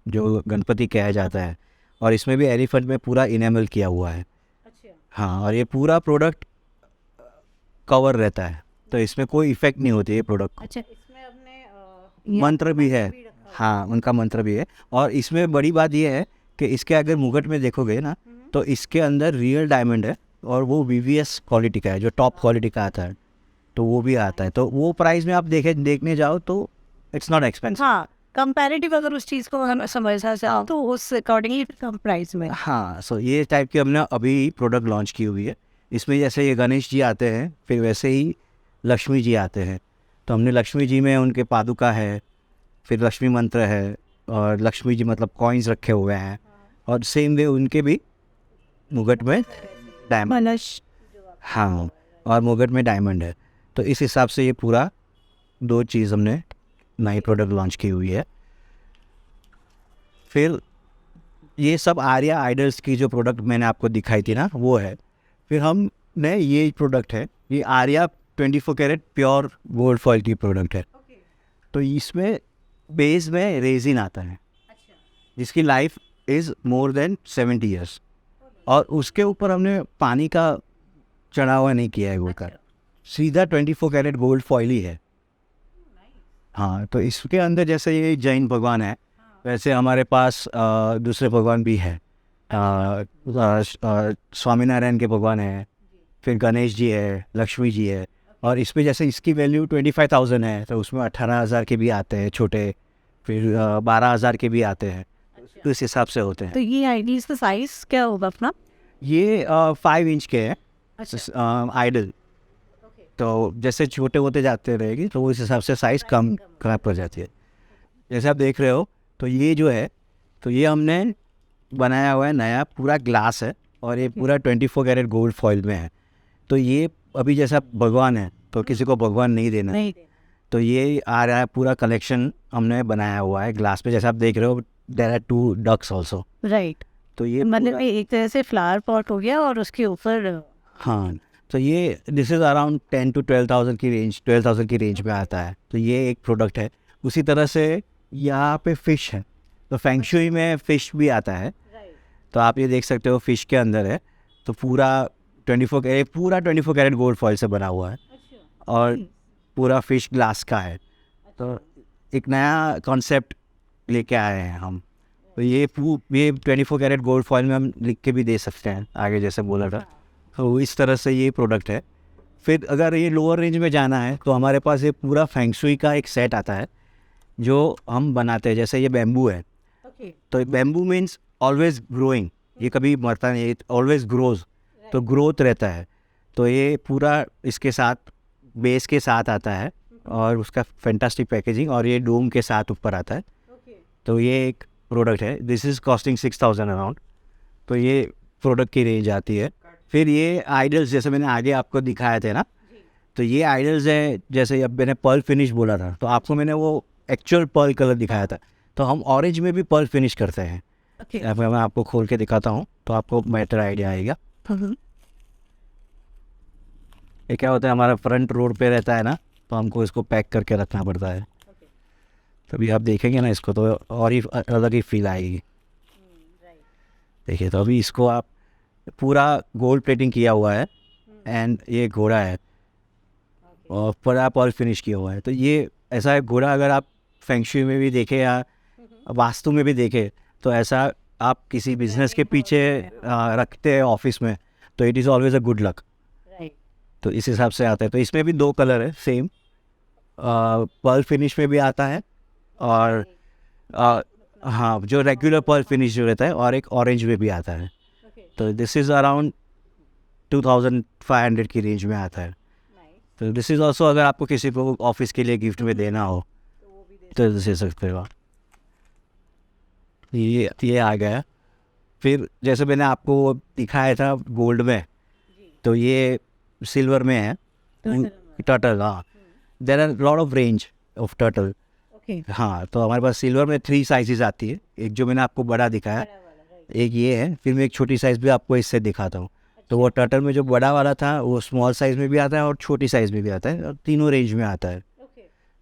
जो गणपति कहा जाता है, और इसमें भी एलिफेंट में पूरा इनेमल किया हुआ है। हाँ, और ये पूरा प्रोडक्ट कवर रहता है, तो इसमें कोई इफेक्ट नहीं होती है प्रोडक्ट को। अच्छा, इसमें अपने मंत्र भी है। हाँ, उनका मंत्र भी है। और इसमें बड़ी बात यह है कि इसके अगर मुकुट में देखोगे ना तो इसके अंदर रियल डायमंड है, और वो VVS क्वालिटी का है, जो टॉप क्वालिटी का आता है, तो वो भी आता है। तो वो प्राइस में आप देखने जाओ तो इट्स नॉट एक्सपेंसिव। हाँ, कंपैरेटिव अगर उस चीज़ को हम समझना चाहें तो उस अकॉर्डिंगली कम प्राइस में। हाँ, सो ये टाइप की हमने अभी प्रोडक्ट लॉन्च की हुई है। इसमें जैसे ये गणेश जी आते हैं, फिर वैसे ही लक्ष्मी जी आते हैं। तो हमने लक्ष्मी जी में उनके पादुका है, फिर लक्ष्मी मंत्र है, और लक्ष्मी जी मतलब कॉइन्स रखे हुए हैं, और सेम वे उनके भी मुकुट में डायमंड। हाँ, और मुकुट में डायमंड है। तो इस हिसाब से ये पूरा 2 चीज़ हमने नई प्रोडक्ट लॉन्च की हुई है। फिर ये सब आर्या आइडल्स की जो प्रोडक्ट मैंने आपको दिखाई थी ना, वो है। फिर हमने ये प्रोडक्ट है, ये Arya 24 carat pure gold foil की प्रोडक्ट है। तो इसमें बेस में रेजिन आता है जिसकी life is more than 70 years, और उसके ऊपर हमने पानी का चढ़ा हुआ नहीं किया है गोल्ड का, सीधा 24 कैरेट गोल्ड फॉइल ही है। हाँ, तो इसके अंदर जैसे ये जैन भगवान है वैसे हमारे पास दूसरे भगवान भी है। स्वामीनारायण के भगवान है, फिर गणेश जी है, लक्ष्मी जी है, और इसमें जैसे इसकी वैल्यू 25,000 है तो उसमें 18,000 के भी आते हैं छोटे, फिर 12,000 के भी आते हैं, तो इस हिसाब से होते हैं। तो ये आईडीज का साइज क्या होगा अपना? ये 5 इंच के हैं आइडल, तो जैसे छोटे होते जाते रहेगी तो उस हिसाब से साइज़ कम हो जाती है। जैसे आप देख रहे हो तो ये जो है तो ये हमने बनाया हुआ है नया, पूरा ग्लास है और ये पूरा 24 कैरेट गोल्ड फॉइल में है। तो ये अभी जैसा भगवान है तो किसी को भगवान नहीं देना, तो ये आ रहा है पूरा कलेक्शन हमने बनाया हुआ है ग्लास पे। जैसे आप देख रहे हो there are 2 ducks also, right. तो ये मतलब एक तरह से फ्लावर पॉट हो गया और उसके ऊपर हाँ, तो ये दिस इज़ अराउंड 10 to 12,000 की रेंज, 12,000 की रेंज में आता है। तो ये एक प्रोडक्ट है। उसी तरह से यहाँ पे फ़िश है, तो फेंग शुई में फ़िश भी आता है, तो आप ये देख सकते हो फ़िश के अंदर है, तो पूरा 24 कैरेट गोल्ड फॉइल से बना हुआ है और पूरा फ़िश ग्लास का है। तो एक नया कॉन्सेप्ट लेके आए हैं हम, तो ये 24 कैरेट गोल्ड फॉइल में हम लिख के भी दे सकते हैं आगे जैसे बोला था, तो इस तरह से ये प्रोडक्ट है। फिर अगर ये लोअर रेंज में जाना है तो हमारे पास ये पूरा फेंग शुई का एक सेट आता है जो हम बनाते हैं। जैसे ये बैम्बू है, तो बैम्बू मीन्स ऑलवेज ग्रोइंग, ये कभी मरता नहीं, ऑलवेज ग्रोज, तो ग्रोथ रहता है। तो ये पूरा इसके साथ बेस के साथ आता है और उसका फैंटास्टिक पैकेजिंग, और ये डोम के साथ ऊपर आता है। तो ये एक प्रोडक्ट है, दिस इज़ कॉस्टिंग 6,000 अराउंड, तो ये प्रोडक्ट की रेंज आती है। फिर ये आइडल्स जैसे मैंने आगे आपको दिखाए थे ना, तो ये आइडल्स है, जैसे अब मैंने पर्ल फिनिश बोला था तो आपको मैंने वो एक्चुअल पर्ल कलर दिखाया था, तो हम ऑरेंज में भी पर्ल फिनिश करते हैं। मैं आपको खोल के दिखाता हूँ तो आपको बेटर आइडिया आएगा। ये क्या होता है, हमारा फ्रंट रोड पे रहता है ना, तो हमको इसको पैक करके रखना पड़ता है, तभी आप देखेंगे ना इसको तो और ही अलग ही फील आएगी। देखिए, तो अभी इसको आप पूरा गोल्ड प्लेटिंग किया हुआ है एंड ये घोड़ा है और पूरा पर्ल फिनिश किया हुआ है। तो ये ऐसा है घोड़ा, अगर आप फेंग शुई में भी देखें या वास्तु में भी देखें तो ऐसा आप किसी बिजनेस के पीछे रखते हैं ऑफिस में, तो it is always a good luck. तो इस हिसाब से आता है। तो इसमें भी 2 कलर है सेम, पर्ल फिनिश में भी आता है और हाँ जो रेगुलर पर्ल फिनिश जो रहता है, और एक ऑरेंज में भी आता है। तो दिस इज़ अराउंड 2,500 की रेंज में आता है। तो दिस इज़ ऑल्सो, अगर आपको किसी को ऑफिस के लिए गिफ्ट में देना हो तो दे सकते हो। ये आ गया। फिर जैसे मैंने आपको दिखाया था गोल्ड में, तो ये सिल्वर में है टर्टल। हाँ, there are lot of range of turtle. हाँ, तो हमारे पास सिल्वर में 3 साइजेस आती है, एक जो मैंने आपको बड़ा दिखाया, एक ये है, फिर मैं एक छोटी साइज़ भी आपको इससे दिखाता हूँ। तो वो टर्टल में जो बड़ा वाला था वो स्मॉल साइज़ में भी आता है और छोटी साइज़ में भी आता है, और तीनों रेंज में आता है।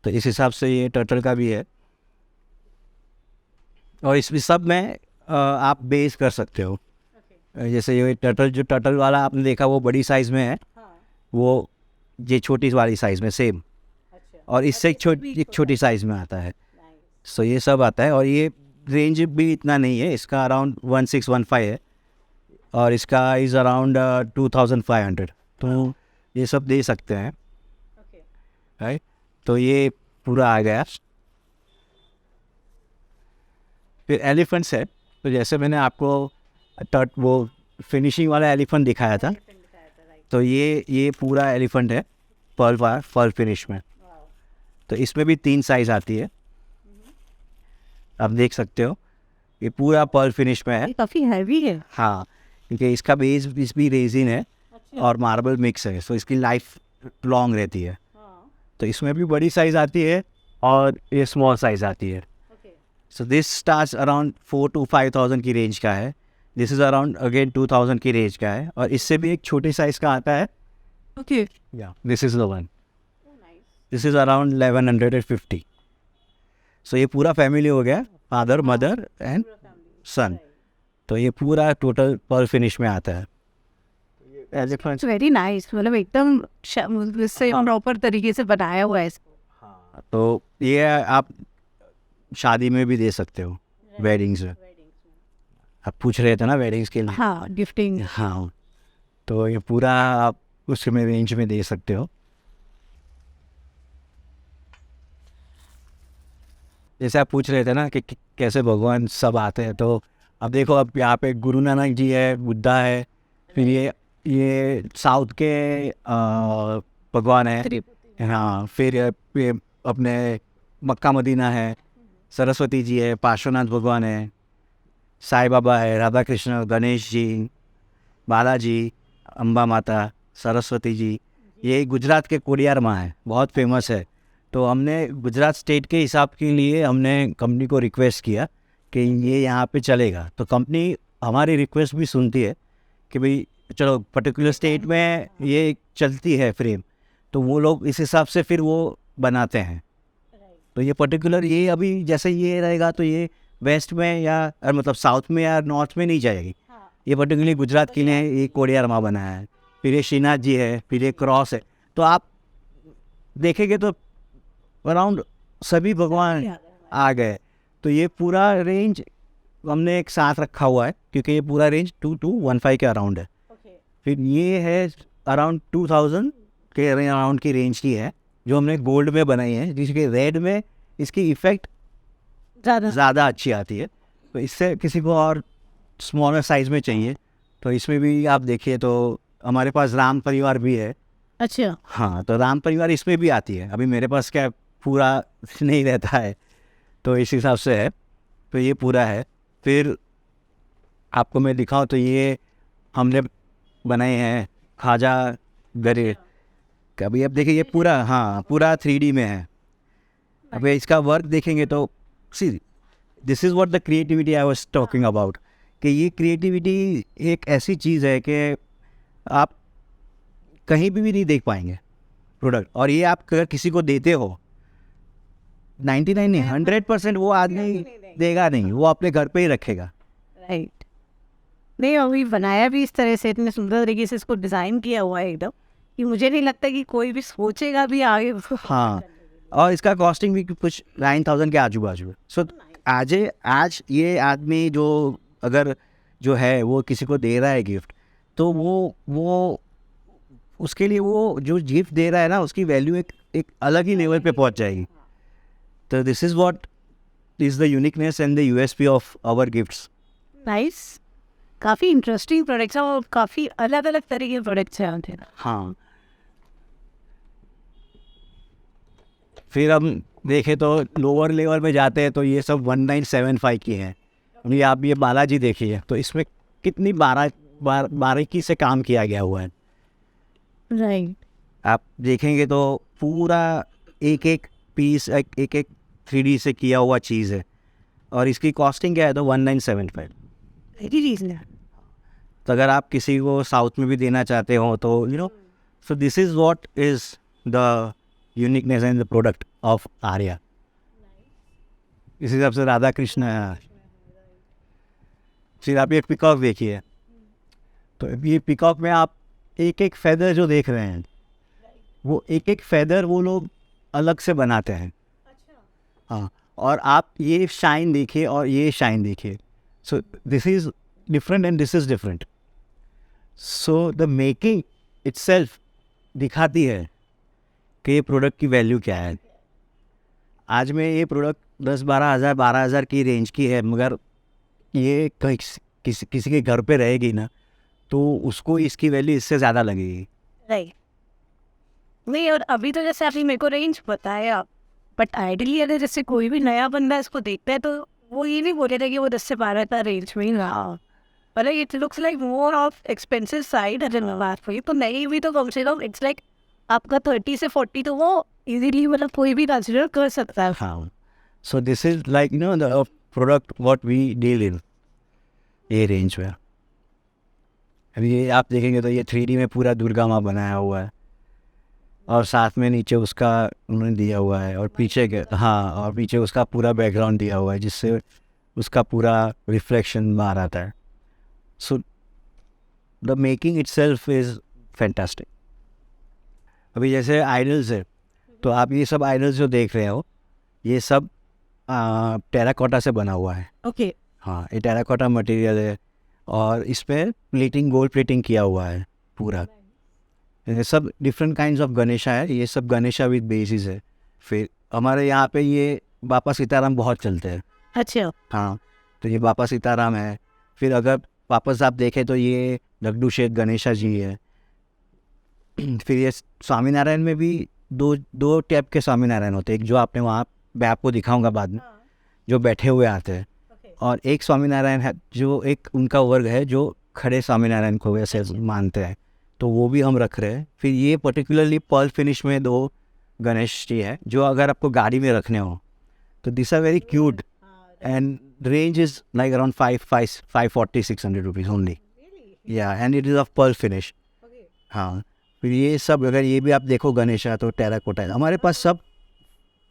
तो इस हिसाब से ये टर्टल का भी है, और इसमें सब में आप बेस कर सकते हो। जैसे ये जो टर्टल वाला आपने देखा वो बड़ी साइज़ में है, वो ये छोटी वाली साइज़ में सेम, और इससे एक छोटी साइज़ में आता है। सो ये सब आता है, और ये रेंज भी इतना नहीं है, इसका अराउंड 1615 है और इसका इज़ अराउंड 2500। तो ये सब दे सकते हैं, राइट। तो ये पूरा आ गया। फिर एलिफेंट्स है, तो जैसे मैंने आपको वो फिनिशिंग वाला एलिफेंट दिखाया था, तो ये पूरा एलिफेंट है पर्ल फिनिश में। तो इसमें भी 3 साइज़ आती है, आप देख सकते हो, ये पूरा पर्ल फिनिश में है। काफ़ी हैवी है। हाँ, क्योंकि इसका बेस भी रेजिन है और मार्बल मिक्स है, तो इसकी लाइफ लॉन्ग रहती है। तो इसमें भी बड़ी साइज़ आती है और ये स्मॉल साइज़ आती है। So this starts around 4,000 to 5,000 की रेंज का है। दिस इज़ अराउंड अगेन 2,000 की रेंज का है, और इससे भी एक छोटे साइज़ का आता है। ओके, या this is the one, this is around 1150। सो ये पूरा फैमिली हो गया, फादर मदर एंड सन। तो ये पूरा टोटल पर्ल फिनिश में आता है। As a it's very nice, मतलब एकदम इससे प्रॉपर तरीके से बनाया हुआ है इसको। हाँ, तो ये आप शादी में भी दे सकते हो, वेडिंग्स में। आप पूछ रहे थे ना वेडिंग्स के लिए। हाँ, गिफ्टिंग। हाँ, तो ये पूरा आप उसमें रेंज में दे सकते हो। जैसे आप पूछ रहे थे ना कि कैसे भगवान सब आते हैं, तो अब देखो, अब यहाँ पे गुरु नानक जी है, बुद्धा है, फिर ये साउथ के भगवान है। हाँ, फिर ये अपने मक्का मदीना है, सरस्वती जी है, पार्श्वनाथ भगवान है, साईं बाबा है, राधा कृष्ण, गणेश जी, बालाजी, अम्बा माता, सरस्वती जी। ये गुजरात के कोडियार माँ है, बहुत फेमस है। तो हमने गुजरात स्टेट के हिसाब के लिए हमने कंपनी को रिक्वेस्ट किया कि ये यहाँ पे चलेगा। तो कंपनी हमारी रिक्वेस्ट भी सुनती है कि भाई चलो पर्टिकुलर स्टेट में ये चलती है फ्रेम, तो वो लोग इस हिसाब से फिर वो बनाते हैं। तो ये पर्टिकुलर ये अभी जैसे ये रहेगा तो ये वेस्ट में या मतलब साउथ में या नॉर्थ में नहीं जाएगी। ये पर्टिकुलरली गुजरात के लिए ये कोडियार माँ बनाया है। फिर ये श्रीनाथ जी है, फिर ये क्रॉस है। तो आप देखेंगे तो अराउंड सभी भगवान आ गए। तो ये पूरा रेंज हमने एक साथ रखा हुआ है, क्योंकि ये पूरा रेंज 2215 के अराउंड है। फिर ये है अराउंड 2000 के अराउंड की रेंज की है, जो हमने गोल्ड में बनाई है, जिसके रेड में इसकी इफ़ेक्ट ज़्यादा अच्छी आती है। तो इससे किसी को और स्मॉलर साइज़ में चाहिए तो इसमें भी आप देखिए तो हमारे पास राम परिवार भी है। अच्छा। हाँ, तो राम परिवार इसमें भी आती है। अभी मेरे पास क्या पूरा नहीं रहता है, तो इस हिसाब से है। तो ये पूरा है। फिर आपको मैं दिखाऊं तो ये हमने बनाए हैं ख्वाजा गरीब। अभी अब देखिए ये पूरा, हाँ, पूरा 3D में है। अभी इसका वर्क देखेंगे तो see this is what the creativity I was talking about, कि ये क्रिएटिविटी एक ऐसी चीज़ है कि आप कहीं भी नहीं देख पाएंगे प्रोडक्ट। और ये आप अगर किसी को देते हो 99 नहीं 100% वो आदमी देगा नहीं, वो अपने घर पे ही रखेगा। राइट। नहीं, अभी बनाया भी इस तरह से, इतने सुंदर तरीके से इसको डिज़ाइन किया हुआ है एकदम, कि मुझे नहीं लगता कि कोई भी सोचेगा भी आगे उसको। हाँ, और इसका कॉस्टिंग भी कुछ 9000 के आजू बाजू है। सो आज ये आदमी जो अगर जो है वो किसी को दे रहा है गिफ्ट, तो वो उसके लिए वो जो गिफ्ट दे रहा है ना, उसकी वैल्यू एक अलग ही लेवल पे पहुंच जाएगी। तो this is what is the uniqueness and the USP of our gifts. Nice. काफ़ी इंटरेस्टिंग प्रोडक्ट्स हैं और काफ़ी अलग अलग तरह के प्रोडक्ट्स हैं आपके। हाँ, फिर हम देखें तो लोअर लेवल में जाते हैं तो ये सब 1975 की हैं। अभी आप ये बालाजी देखिए तो इसमें कितनी बारीकी से काम किया गया हुआ है। राइट। आप देखेंगे तो पूरा एक एक पीस एक 3D से किया हुआ चीज़ है। और इसकी कॉस्टिंग क्या है तो 1975। Very reasonable. तो अगर आप किसी को साउथ में भी देना चाहते हो तो सो this is what is the uniqueness and the product of Arya. इस हिसाब से राधा कृष्ण है। फिर आप ये पिकॉक देखिए, तो ये पिकॉक में आप एक एक फेदर जो देख रहे हैं, वो एक फेदर वो लोग अलग से बनाते हैं। हाँ, और आप ये शाइन देखिए और ये शाइन देखिए। सो this is different and this is different. So the making itself दिखाती है कि ये प्रोडक्ट की वैल्यू क्या है। आज में ये प्रोडक्ट 10-12 हज़ार 12 हज़ार की रेंज की है, मगर ये किसी के घर पे रहेगी ना तो उसको इसकी वैल्यू इससे ज़्यादा लगेगी। राइट। नहीं, और अभी तो जैसे आपने मेरे को रेंज बताया, बट आइडियली अगर जैसे कोई भी नया बंदा इसको देखता है तो वो ये नहीं बोलेगा कि वो 10 से 12 का रेंज में ही रहा, मतलब it looks like more of expensive side अगर मैं बात करूँ तो। नहीं भी तो कम से कम इट्स लाइक आपका 30 से 40 तो वो इजीली मतलब कोई भी कंसिडर कर सकता है। हाँ, so this is like the product what we deal in ये रेंज में। अभी ये आप देखेंगे तो ये 3D में पूरा दुर्गा माँ बनाया हुआ है। और साथ में नीचे उसका उन्होंने दिया हुआ है, और पीछे के हाँ, और पीछे उसका पूरा बैकग्राउंड दिया हुआ है जिससे उसका पूरा रिफ्लेक्शन बाहर आता है. So the making itself is fantastic. अभी जैसे आइडल्स है, तो आप ये सब आइडल्स जो देख रहे हो, ये सब टेराकोटा से बना हुआ है. ओके. हाँ, ये टेराकोटा मटेरियल है, और इस पर प्लेटिंग, गोल्ड प्लेटिंग किया हुआ है पूरा. ये सब डिफरेंट काइंड्स ऑफ गणेशा है. ये सब गणेशा विद बेसिस है. फिर हमारे यहाँ पे ये बापा सीताराम बहुत चलते हैं. अच्छा. हाँ, तो ये बापा सीताराम है. फिर अगर वापस आप देखें तो ये लड्डू शेठ गणेशा जी है. फिर ये स्वामीनारायण में भी दो टाइप के स्वामीनारायण होते हैं. एक जो आपने वहाँ, मैं आपको दिखाऊंगा बाद में, जो बैठे हुए आते हैं. और एक स्वामीनारायण है जो एक उनका वर्ग है जो खड़े स्वामीनारायण को वैसे मानते हैं, तो वो भी हम रख रहे हैं. फिर ये पर्टिकुलरली पर्ल फिनिश में 2 गणेश जी है जो अगर आपको गाड़ी में रखने हो तो this are very cute, and range is like around 540-600 rupees only. या and it is of pearl finish. हाँ, फिर ये सब अगर ये भी आप देखो गणेशा, तो टेराकोटा है हमारे पास. सब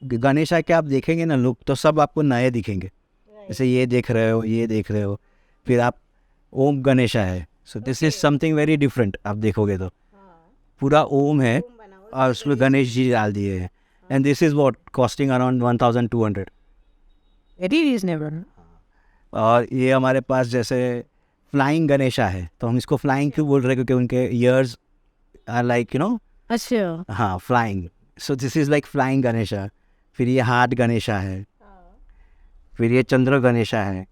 गणेशा के आप देखेंगे ना लुक, तो सब आपको नए दिखेंगे. जैसे ये देख रहे हो, ये देख रहे हो. फिर आप ओम गणेशा है. सो this is something very different. आप देखोगे तो पूरा ओम है और उसमें गणेश जी डाल दिए हैं. And this is what costing around 1200. Very reasonable. और ये हमारे पास जैसे फ्लाइंग गणेशा है, तो हम इसको फ्लाइंग क्यों बोल रहे हैं, क्योंकि उनके years are like you know. अच्छा. हाँ, flying. So this is like flying Ganesha. फिर ये हार्ट गणेशा है. फिर ये चंद्र गणेशा है.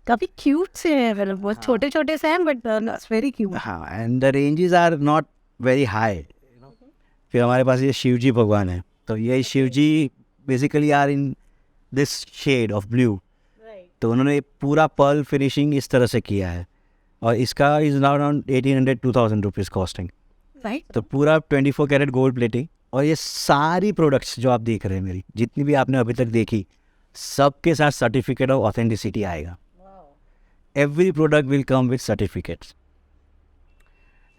काफी क्यूट से है, मतलब बहुत छोटे छोटे से हैं बट वेरी क्यूट. हाँ, and the ranges are not very high. फिर हमारे पास ये शिव जी भगवान है. तो ये Shiv ji basically are in this shade of blue. तो उन्होंने पूरा पर्ल फिनिशिंग इस तरह से किया है, और इसका is around 1800-2000 rupees costing. Right. तो पूरा 24 कैरेट गोल्ड प्लेटिंग. और ये सारी प्रोडक्ट्स जो आप देख रहे हैं, मेरी जितनी भी आपने अभी तक देखी, सबके साथ सर्टिफिकेट ऑफ ऑथेंटिसिटी आएगा. Every product will come with certificates.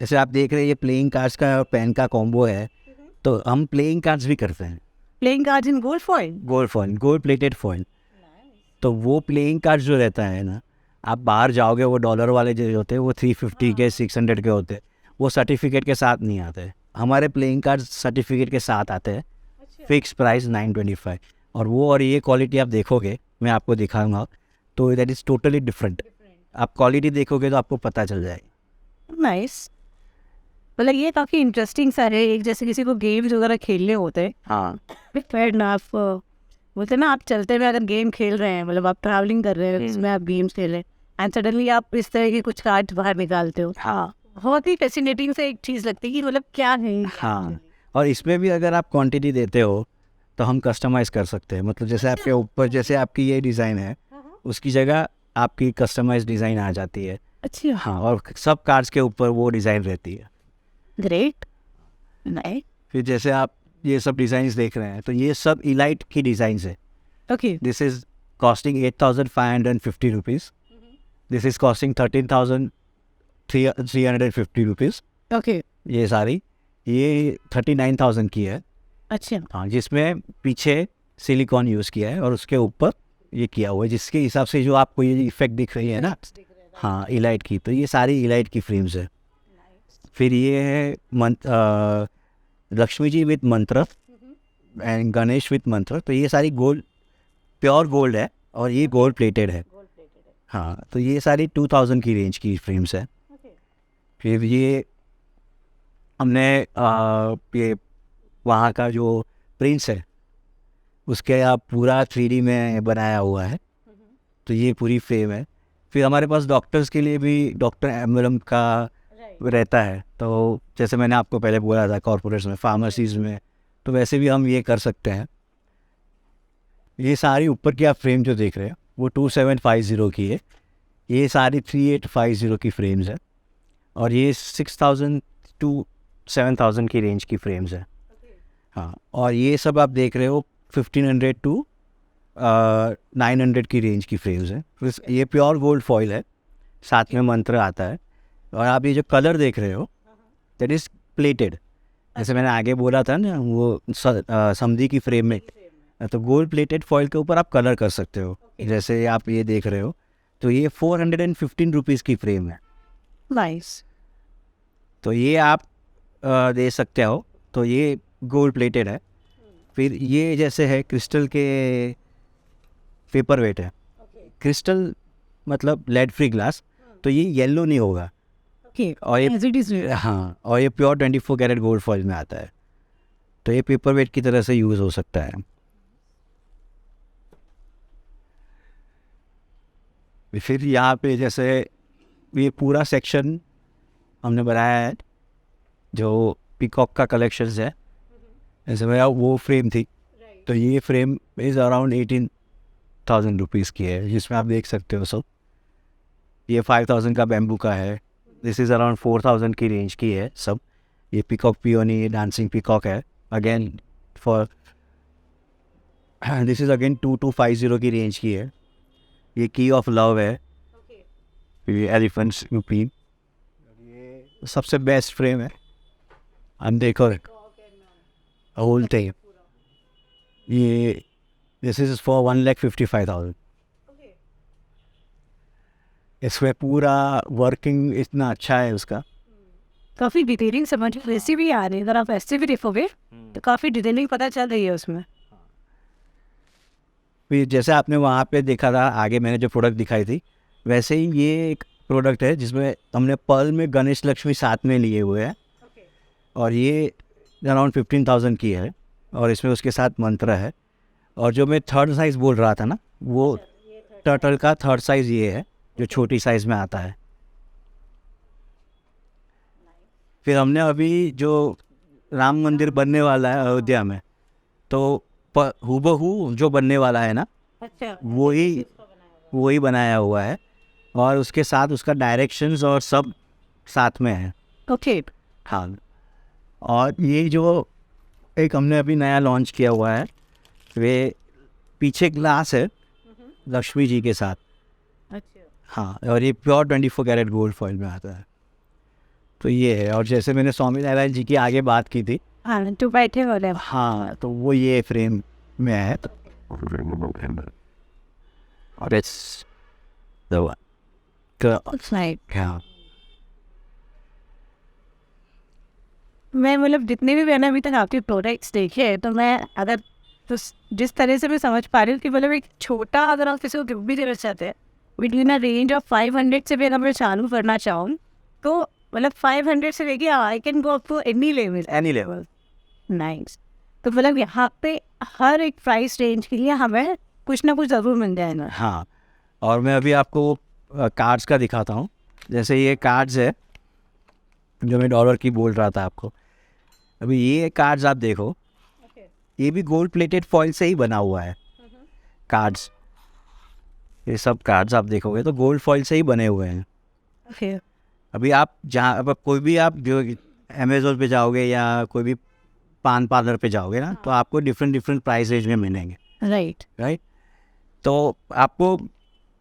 जैसे आप देख रहे हैं ये प्लेइंग कार्ड्स का और पेन का कॉम्बो है, तो हम प्लेइंग कार्ड्स भी करते हैं. Playing cards in gold foil. Gold foil, gold plated foil. तो वो प्लेइंग कार्ड जो रहता है ना, आप बाहर जाओगे वो डॉलर वाले जो होते हैं वो 350 के 600 के होते हैं. वो सर्टिफिकेट के साथ नहीं आते. हमारे प्लेइंग कार्ड सर्टिफिकेट के साथ आते हैं. Fix price 925. और वो और ये क्वालिटी आप देखोगे, मैं आपको दिखाऊंगा, तो दैट इज़ टोटली डिफरेंट. आप क्वालिटी देखोगे तो आपको पता चल जाएगा. नाइस. मतलब ये काफी इंटरेस्टिंग सा है. एक जैसे किसी को गेम्स वगैरह खेलने होते हैं. हाँ, फेयर ना, आप बोलते हैं ना, आप चलते हुए अगर गेम खेल रहे हैं, मतलब आप ट्रैवलिंग कर रहे हैं, इसमें आप गेम्स खेल रहे हैं एंड सडनली आप इस तरह के कुछ कार्ड बाहर निकालते हो. हाँ, बहुत ही फैसिनेटिंग से एक चीज़ लगती है कि मतलब क्या है. हाँ. और इसमें भी अगर आप क्वांटिटी देते हो तो हम कस्टमाइज़ कर सकते हैं. मतलब जैसे आपके ऊपर, जैसे आपकी ये डिज़ाइन है, उसकी जगह आपकी कस्टमाइज डिज़ाइन आ जाती है. अच्छा. हाँ, और सब कार्ड्स के ऊपर वो डिज़ाइन रहती है. ग्रेट. नाइस. फिर जैसे आप ये सब डिज़ाइंस देख रहे हैं, तो ये सब इलाइट की डिज़ाइंस है. Okay. This is costing 8550 rupees. This is costing 13,350 rupees. Okay. ये सारी, ये 39,000 की है. अच्छा. हाँ, जिसमें पीछे सिलिकॉन यूज़ किया है और उसके ऊपर ये किया हुआ है, जिसके हिसाब से जो आपको ये इफेक्ट दिख रही है ना, हाँ, इलाइट की. तो ये सारी इलाइट की फ्रेम्स है. फिर ये है लक्ष्मी जी विथ मंत्र एंड गणेश विथ मंत्र. तो ये सारी गोल्ड, प्योर गोल्ड है, और ये गोल्ड प्लेटेड है. हाँ, तो ये सारी 2000 की रेंज की फ्रेम्स है. फिर ये हमने ये वहाँ का जो प्रिंस है उसके आप पूरा 3D में बनाया हुआ है. तो ये पूरी फ्रेम है. फिर हमारे पास डॉक्टर्स के लिए भी डॉक्टर एम्बलम का रहता है. तो जैसे मैंने आपको पहले बोला था, कॉर्पोरेट्स में, फार्मेसीज़ में, तो वैसे भी हम ये कर सकते हैं. ये सारी ऊपर की आप फ्रेम जो देख रहे हैं वो 2750 की है. ये सारी 3850 की फ्रेम्स है. और ये 6000 to 7000 की रेंज की फ्रेम्स है. हाँ, और ये सब आप देख रहे हो 1500 to 900 की रेंज की फ्रेम्स है. ये प्योर गोल्ड फॉइल है, साथ में मंत्र आता है. और आप ये जो कलर देख रहे हो दैट इज़ प्लेटेड. जैसे मैंने आगे बोला था ना, वो समधी की फ्रेम में, तो गोल्ड प्लेटेड फॉइल के ऊपर आप कलर कर सकते हो। जैसे आप ये देख रहे हो, तो ये 415 रुपीज़ की फ्रेम है। नाइस। तो ये आप दे सकते हो। तो ये गोल्ड प्लेटेड है। फिर ये जैसे है क्रिस्टल के पेपर वेट है। क्रिस्टल मतलब लेड फ्री ग्लास, तो ये येलो नहीं होगा। ओके, और ये एज इट इज। हाँ, और ये प्योर 24 कैरेट गोल्ड फॉइल में आता है। तो ये पेपर वेट की तरह से यूज़ हो सकता है। फिर यहाँ पे जैसे ये पूरा सेक्शन हमने बनाया है जो पीकॉक का कलेक्शंस है। जैसे मेरा वो फ्रेम थी, तो ये फ्रेम इज़ अराउंड 18,000 रुपीज़ की है, जिसमें आप देख सकते हो सब। ये 5,000 का बैम्बू का है। दिस इज़ अराउंड 4,000 की रेंज की है सब। ये पीकॉक पियोनी डांसिंग पीकॉक है। Again for this is again 2250 की रेंज की है। ये की ऑफ लव है। ये एलिफेंट्स यूपी, ये सबसे बेस्ट फ्रेम है। हम देखो होल थिंग, ये दिस इज फॉर 1,55,000। इसमें पूरा वर्किंग इतना अच्छा है उसका। काफी डिटेलिंग समझ वैसी भी आ रही है, अगर आप ऐसे भी देखोगे तो काफी डिटेलिंग पता चल रही है उसमें। फिर जैसे आपने वहाँ पे देखा था आगे मैंने जो प्रोडक्ट दिखाई थी, वैसे ही ये एक प्रोडक्ट है जिसमें हमने पर्ल में गणेश लक्ष्मी साथ में लिए हुए हैं। और ये अराउंड 15,000 की है, और इसमें उसके साथ मंत्र है। और जो मैं थर्ड साइज़ बोल रहा था ना, वो टर्टल का थर्ड साइज़ ये है जो छोटी साइज़ में आता है। फिर हमने अभी जो राम मंदिर बनने वाला है अयोध्या में, तो हूबहू जो बनने वाला है ना, अच्छा, वही बनाया हुआ है। और उसके साथ उसका डायरेक्शंस और सब साथ में है। ओके। हाँ, और ये जो एक हमने अभी नया लॉन्च किया हुआ है, वे पीछे ग्लास है लक्ष्मी जी के साथ। अच्छा, हाँ, और ये प्योर 24 कैरेट गोल्ड फॉइल में आता है। तो ये है। और जैसे मैंने स्वामी नारायण जी की आगे बात की थी, हाँ तो बैठे हो रहे। हाँ, तो वो ये फ्रेम में है। और इट्स द वन। हाँ, मैं मतलब जितने भी मैंने अभी तक आपके प्रोडक्ट्स देखे हैं, तो मैं अगर तो जिस तरह से मैं समझ पा रही हूँ कि मतलब एक छोटा अगर आप किसी को गिफ्ट भी देना चाहते हैं बिटवीन अ रेंज ऑफ 500 से भी अगर मैं चालू करना चाहूँ, तो मतलब 500 से लेके I can go up to any level. Any level. Nice. तो मतलब यहाँ पे हर एक प्राइस रेंज के लिए हमें कुछ ना कुछ ज़रूर मिल जाएगा। हाँ, और मैं अभी आपको कार्ड्स का दिखाता हूँ। जैसे ये कार्ड्स है जो मैं डॉलर की बोल रहा था आपको। अभी ये कार्ड्स आप देखो, ये भी गोल्ड प्लेटेड फॉइल से ही बना हुआ है कार्ड्स। ये सब कार्ड्स आप देखोगे तो गोल्ड फॉइल से ही बने हुए हैं। ओके। अभी आप जहाँ अब कोई भी आप जो अमेज़ोन पे जाओगे या कोई भी पान पार्लर पे जाओगे ना, तो आपको डिफरेंट प्राइस रेंज में मिलेंगे। राइट। तो आपको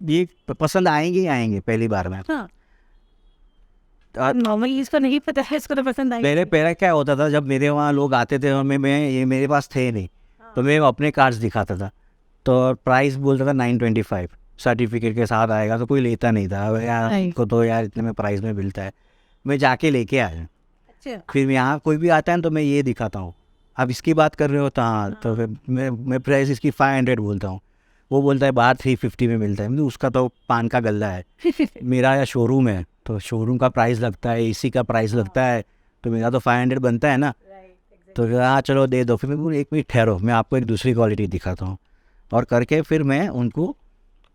ये पसंद आएंगे ही आएंगे पहली बार में। हाँ, नॉर्मली इसको नहीं पता है, इसको तो पसंद आई। पहले क्या होता था, जब मेरे वहाँ लोग आते थे और ये मेरे पास थे नहीं, तो मैं अपने कार्ड्स दिखाता था, तो प्राइस बोलता था 925 सर्टिफिकेट के साथ आएगा, तो कोई लेता नहीं था। यार को तो यार इतने में प्राइस में मिलता है, मैं जाके लेके आया। अच्छा। फिर यहाँ कोई भी आता है तो मैं ये दिखाता हूँ, आप इसकी बात कर रहे हो तो हाँ, तो फिर मैं प्राइस इसकी 500 बोलता हूँ। वो बोलता है बाहर 350 में मिलता है। मतलब उसका तो पान का गल्ला है। मेरा या शोरूम है तो शोरूम का प्राइस लगता है, एसी का प्राइस लगता है, तो मेरा तो 500 बनता है ना। तो हाँ चलो दे दो। फिर मैं एक मिनट ठहरो, मैं आपको एक दूसरी क्वालिटी दिखाता हूँ, और करके फिर मैं उनको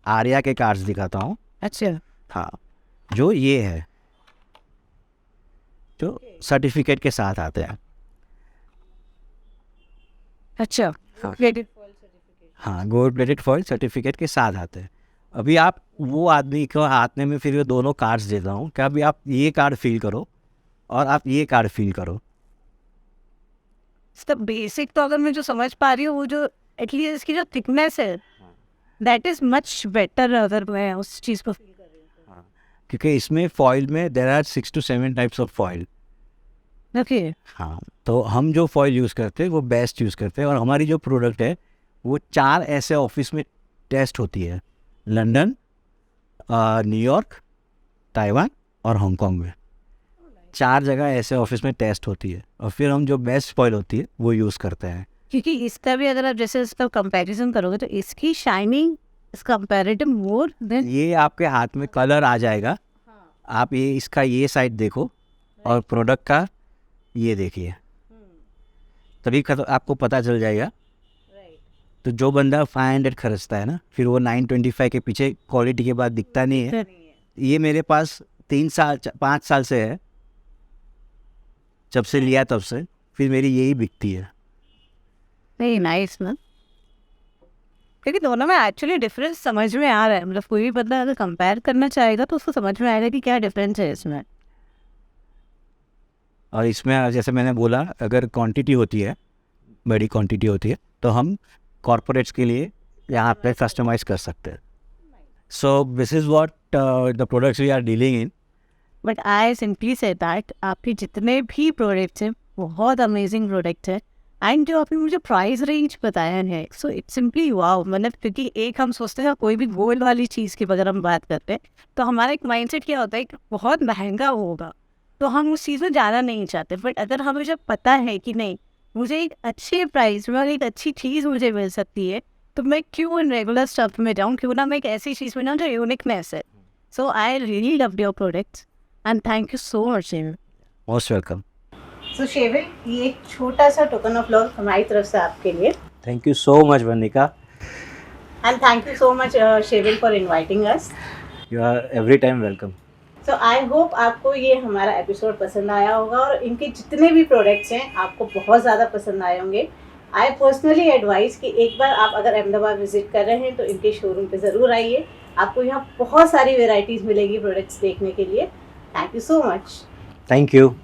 आर्या के कार्ड्स दिखाता हूँ। अच्छा। हाँ, जो ये है जो सर्टिफिकेट के साथ आते हैं। अच्छा। हाँ, गोल्ड प्लेटेड फॉइल सर्टिफिकेट के साथ आते हैं। अभी आप वो आदमी को हाथ में फिर ये दोनों कार्ड्स देता हूँ कि अभी आप ये कार्ड फील करो और आप ये कार्ड फील करो। बेसिक तो अगर मैं जो समझ पा रही हूँ, वो जो एटलीस्ट इसकी जो थिकनेस है दैट इज मच बेटर, अगर मैं उस चीज़ को फील कर रही हूँ। क्योंकि इसमें फॉइल में there are 6 to 7 types of foil. Okay हाँ, तो हम जो फॉइल यूज़ करते हैं वो बेस्ट यूज़ करते हैं, और हमारी जो प्रोडक्ट है वो 4 ऐसे ऑफिस में टेस्ट होती है, लंदन, न्यूयॉर्क, ताइवान और हांगकांग में। 4 जगह ऐसे ऑफिस में टेस्ट होती है, और फिर हम जो बेस्ट फॉइल होती है वो यूज़ करते हैं। क्योंकि इसका भी अगर आप जैसे इसका कंपैरिजन करोगे तो इसकी shining is comparative more than ये आपके हाथ में कलर आ जाएगा, आप ये इसका ये साइड देखो और प्रोडक्ट का ये देखिए, तभी आपको पता चल जाएगा। तो जो बंदा 500 खर्चता है ना, फिर वो 925 के पीछे क्वालिटी के बाद दिखता नहीं है। ये मेरे पास 5 साल से है, जब से लिया तब से, फिर मेरी यही बिकती है। Very nice ma'am. क्योंकि दोनों में एक्चुअली डिफरेंस समझ में आ रहा है, मतलब कोई भी बंदा अगर कंपेयर करना चाहेगा तो उसको समझ में आएगा कि क्या डिफरेंस है इसमें। और इसमें जैसे मैंने बोला, अगर क्वांटिटी होती है, बड़ी क्वांटिटी होती है, तो हम कॉर्पोरेट्स के लिए यहाँ पे कस्टमाइज कर सकते हैं। So this is what the products we are dealing in. But I simply say that आपके जितने भी प्रोडक्ट्स हैं बहुत अमेजिंग प्रोडक्ट है, एंड जो आपने मुझे प्राइस रेंज बताया है, सो इट्स सिंपली वाओ। मतलब क्योंकि एक हम सोचते हैं कोई भी गोल्ड वाली चीज़ की अगर हम बात करते हैं तो हमारा एक माइंडसेट क्या होता है कि बहुत महंगा होगा तो हम उस चीज़ में जाना नहीं चाहते। बट अगर हमें जब पता है कि नहीं, मुझे एक अच्छे प्राइस में और एक अच्छी चीज़ मुझे मिल सकती है, तो मैं क्यों इन रेगुलर स्टफ में जाऊँ, क्यों ना मैं एक ऐसी चीज़ में जाऊँ जो यूनिकनेस है। So I really love your products and thank you so much Shevil. Most welcome. So Shevil, ये एक छोटा सा टोकन ऑफ लव हमारी तरफ से आपके लिए, thank you so much Vanika. And thank you so much Shevil for inviting us. You are every time welcome. So I hope आपको ये हमारा एपिसोड पसंद आया होगा और इनके जितने भी प्रोडक्ट्स हैं आपको बहुत ज़्यादा पसंद आए होंगे। आई पर्सनली एडवाइस कि एक बार आप अगर अहमदाबाद विजिट कर रहे हैं तो इनके शोरूम पे ज़रूर आइए, आपको यहाँ बहुत सारी वेराइटीज़ मिलेगी प्रोडक्ट्स देखने के लिए। Thank you so much. Thank you.